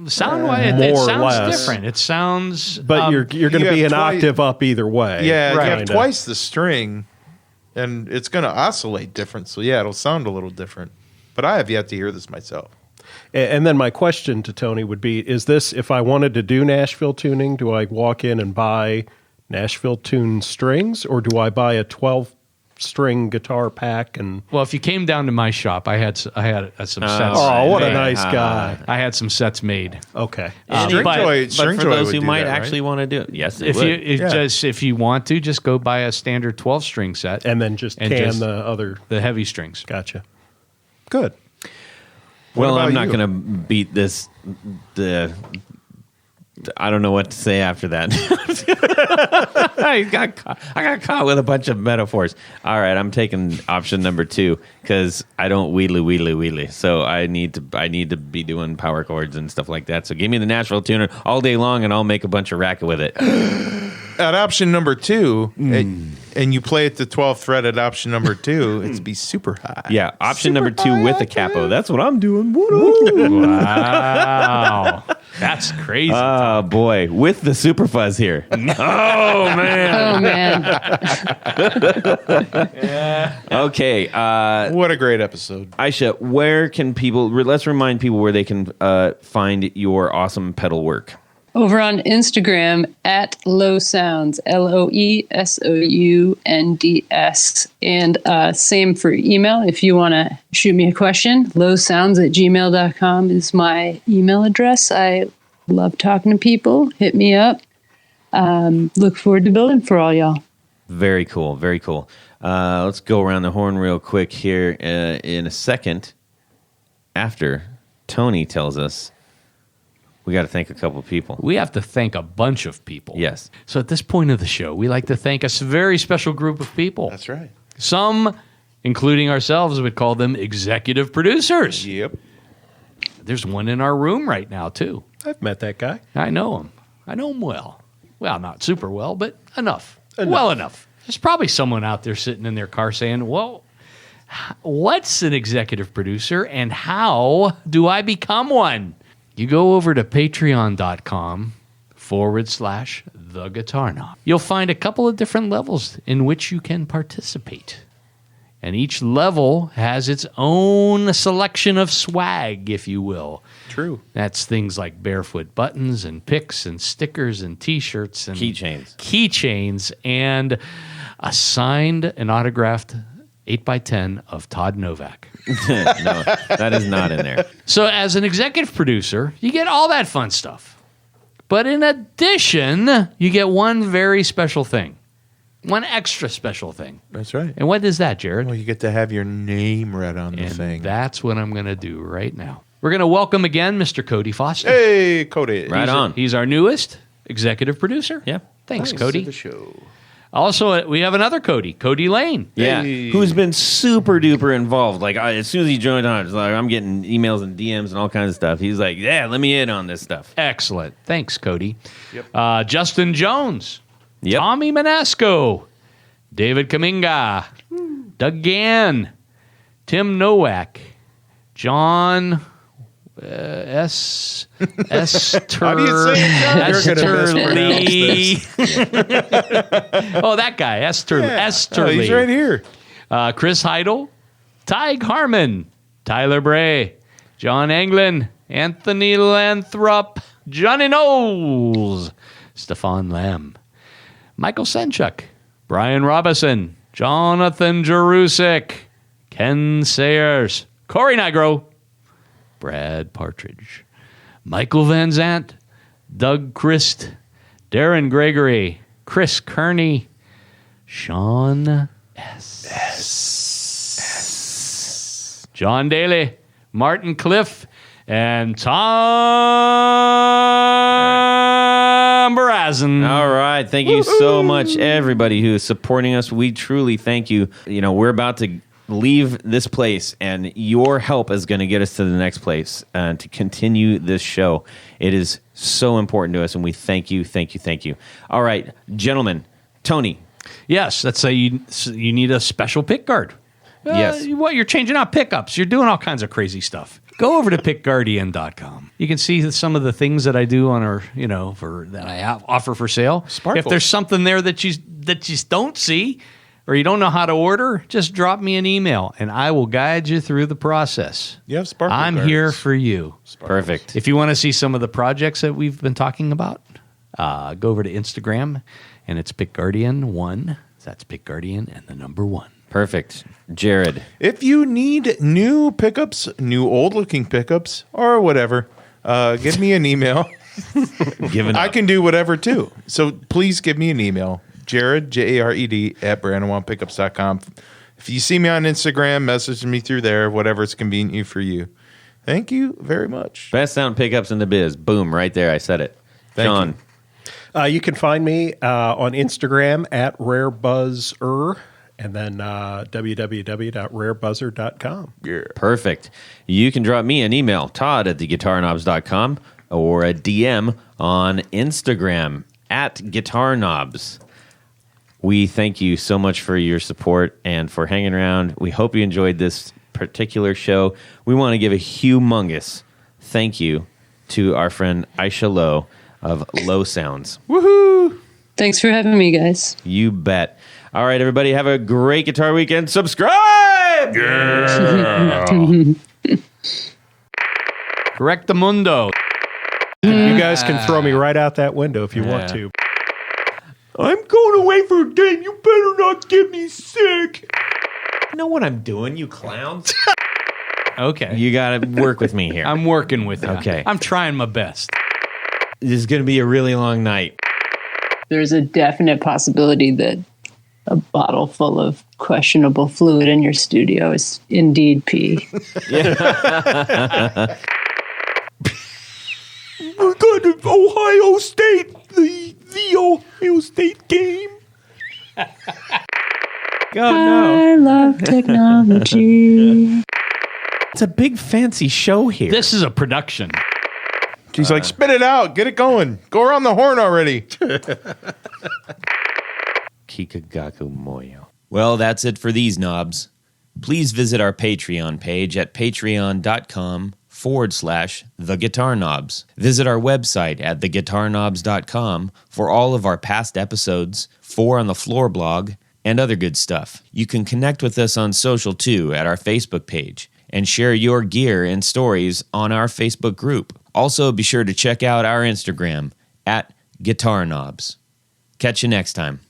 Sound-wise, it More or sounds less. different. It sounds... But you're going you to be have an twice- octave up either way. Yeah, Right. you have Kinda. twice the string, and it's going to oscillate different. So, yeah, it'll sound a little different. But I have yet to hear this myself. And then my question to Tony would be, is this, if I wanted to do Nashville tuning, do I walk in and buy Nashville tuned strings, or do I buy a 12-string guitar pack? And Well, if you came down to my shop, I had some sets. oh, what a made. nice guy. I had some sets made. Okay. String but- Joy- But String for Joy those would who do might that, right? actually want to do it, yes, it If would. if you want to, just go buy a standard 12-string set And then just And can just- the other. the heavy strings. Gotcha. Good. Well, about I'm not you? going to beat this. I don't know what to say after that. I got caught with a bunch of metaphors. All right, I'm taking option number 2 because I don't wheelie. So I need to be doing power chords and stuff like that. So give me the Nashville tuner all day long, and I'll make a bunch of racket with it. At option number 2, and you play it to 12th fret at option number 2, it'd be super high. Yeah, option number 2 with a capo. That's what I'm doing. Wow. That's crazy. Oh boy, with the Super Fuzz here. Oh man. Oh man, Okay, What a great episode. Aisha, where can people? Let's remind people where they can find your awesome pedal work. over on Instagram at Loe Sounds, LOESOUNDS, and same for email. If you want to shoot me a question, loesounds@gmail.com is my email address. I love talking to people. Hit me up. Look forward to building for all y'all. Very cool. Very cool. Let's go around the horn real quick here in a second. After Tony tells us, we got to thank a couple of people. We have to thank a bunch of people. Yes. So at this point of the show, we like to thank a very special group of people. That's right. Some, including ourselves, would call them executive producers. Yep. There's one in our room right now, too. I've met that guy. I know him. I know him well. Well, not super well, but enough. Well enough. There's probably someone out there sitting in their car saying, well, what's an executive producer and how do I become one? You go over to patreon.com/ /the guitar knob. You'll find a couple of different levels in which you can participate. And each level has its own selection of swag, if you will. True. That's things like barefoot buttons and picks and stickers and T-shirts and keychains and a signed and autographed 8x10 of Todd Novak. No, that is not in there. So as an executive producer, you get all that fun stuff. But in addition, you get one very special thing. One extra special thing. That's right. And what is that, Jared? Well, you get to have your name read on the And thing. that's what I'm going to do right now. We're going to welcome again Mr. Cody Foster. Hey, Cody. Right on. He's our newest executive producer. Yeah. Thanks, Nice Cody. to the show. Also, we have another Cody, Cody Lane. Yeah, Hey. who's been super duper involved. Like as soon as he joined on, it's like I'm getting emails and DMs and all kinds of stuff. He's like, "Yeah, let me in on this stuff." Excellent. Thanks, Cody. Yep. Justin Jones. Yep. Tommy Manasco. David Kaminga. Doug Gann. Tim Nowak. John Esterly. How do you say it, John? Esterly. Oh, that guy, Esterly. Yeah. Esterly. Oh, he's right here. Chris Heidel, Tig Harmon, Tyler Bray, John Anglin, Anthony Lanthrop, Johnny Knowles, Stefan Lamb, Michael Senchuk, Brian Robison, Jonathan Jerusik, Ken Sayers, Corey Nigro, Brad Partridge, Michael Van Zant, Doug Christ, Darren Gregory, Chris Kearney, Sean S. John Daly, Martin Cliff, and Tom Barazin. All right, thank you so much, everybody who is supporting us. We truly thank you. You know, we're about to leave this place, and your help is going to get us to the next place and to continue this show. It is so important to us, and we thank you, thank you, thank you. All right, gentlemen, Tony. Yes, let's say you need a special pick guard. Yes. What, you're changing out pickups. You're doing all kinds of crazy stuff. Go over to pickguardian.com. You can see some of the things that I do on our, that I offer for sale. Sparkle. If there's something there that you don't see or you don't know how to order, just drop me an email and I will guide you through the process. You have sparkle I'm cards. here for you. Perfect. If you want to see some of the projects that we've been talking about, go over to Instagram and it's pickguardian1. That's pickguardian and the number 1. Perfect. Jared. If you need new pickups, new old-looking pickups, or whatever, give me an email. I can do whatever, too. So please give me an email. Jared, Jared, @brandonpickups.com. If you see me on Instagram, message me through there, whatever is convenient for you. Thank you very much. Best sound pickups in the biz. Boom, right there. I said it. Thank John. You can find me on Instagram @rarebuzzer, and then www.rarebuzzer.com. Yeah. Perfect. You can drop me an email, Todd@theguitarknobs.com, or a DM on Instagram @guitarknobs. We thank you so much for your support and for hanging around. We hope you enjoyed this particular show. We want to give a humongous thank you to our friend Aisha Loe of Loe Sounds. Woohoo! Thanks for having me, guys. You bet. All right, everybody, have a great guitar weekend. Subscribe! Correct the mundo. You guys can throw me right out that window if you want to. I'm going away for a game. You better not get me sick. I know what I'm doing, you clowns. Okay. You got to work with me here. I'm working with you. Okay. I'm trying my best. This is going to be a really long night. There's a definite possibility that a bottle full of questionable fluid in your studio is indeed pee. We're going to Ohio State, the Ohio State game. Oh, no. I love technology. It's a big fancy show here. This is a production. She's like, spit it out. Get it going. Go around the horn already. Kikagaku Moyo. Well, that's it for these knobs. Please visit our Patreon page at patreon.com/ facebook.com/theguitarknobs. Visit our website at theguitarknobs.com for all of our past episodes, 4 on the Floor blog, and other good stuff. You can connect with us on social too at our Facebook page and share your gear and stories on our Facebook group. Also, be sure to check out our Instagram at Guitar Knobs. Catch you next time.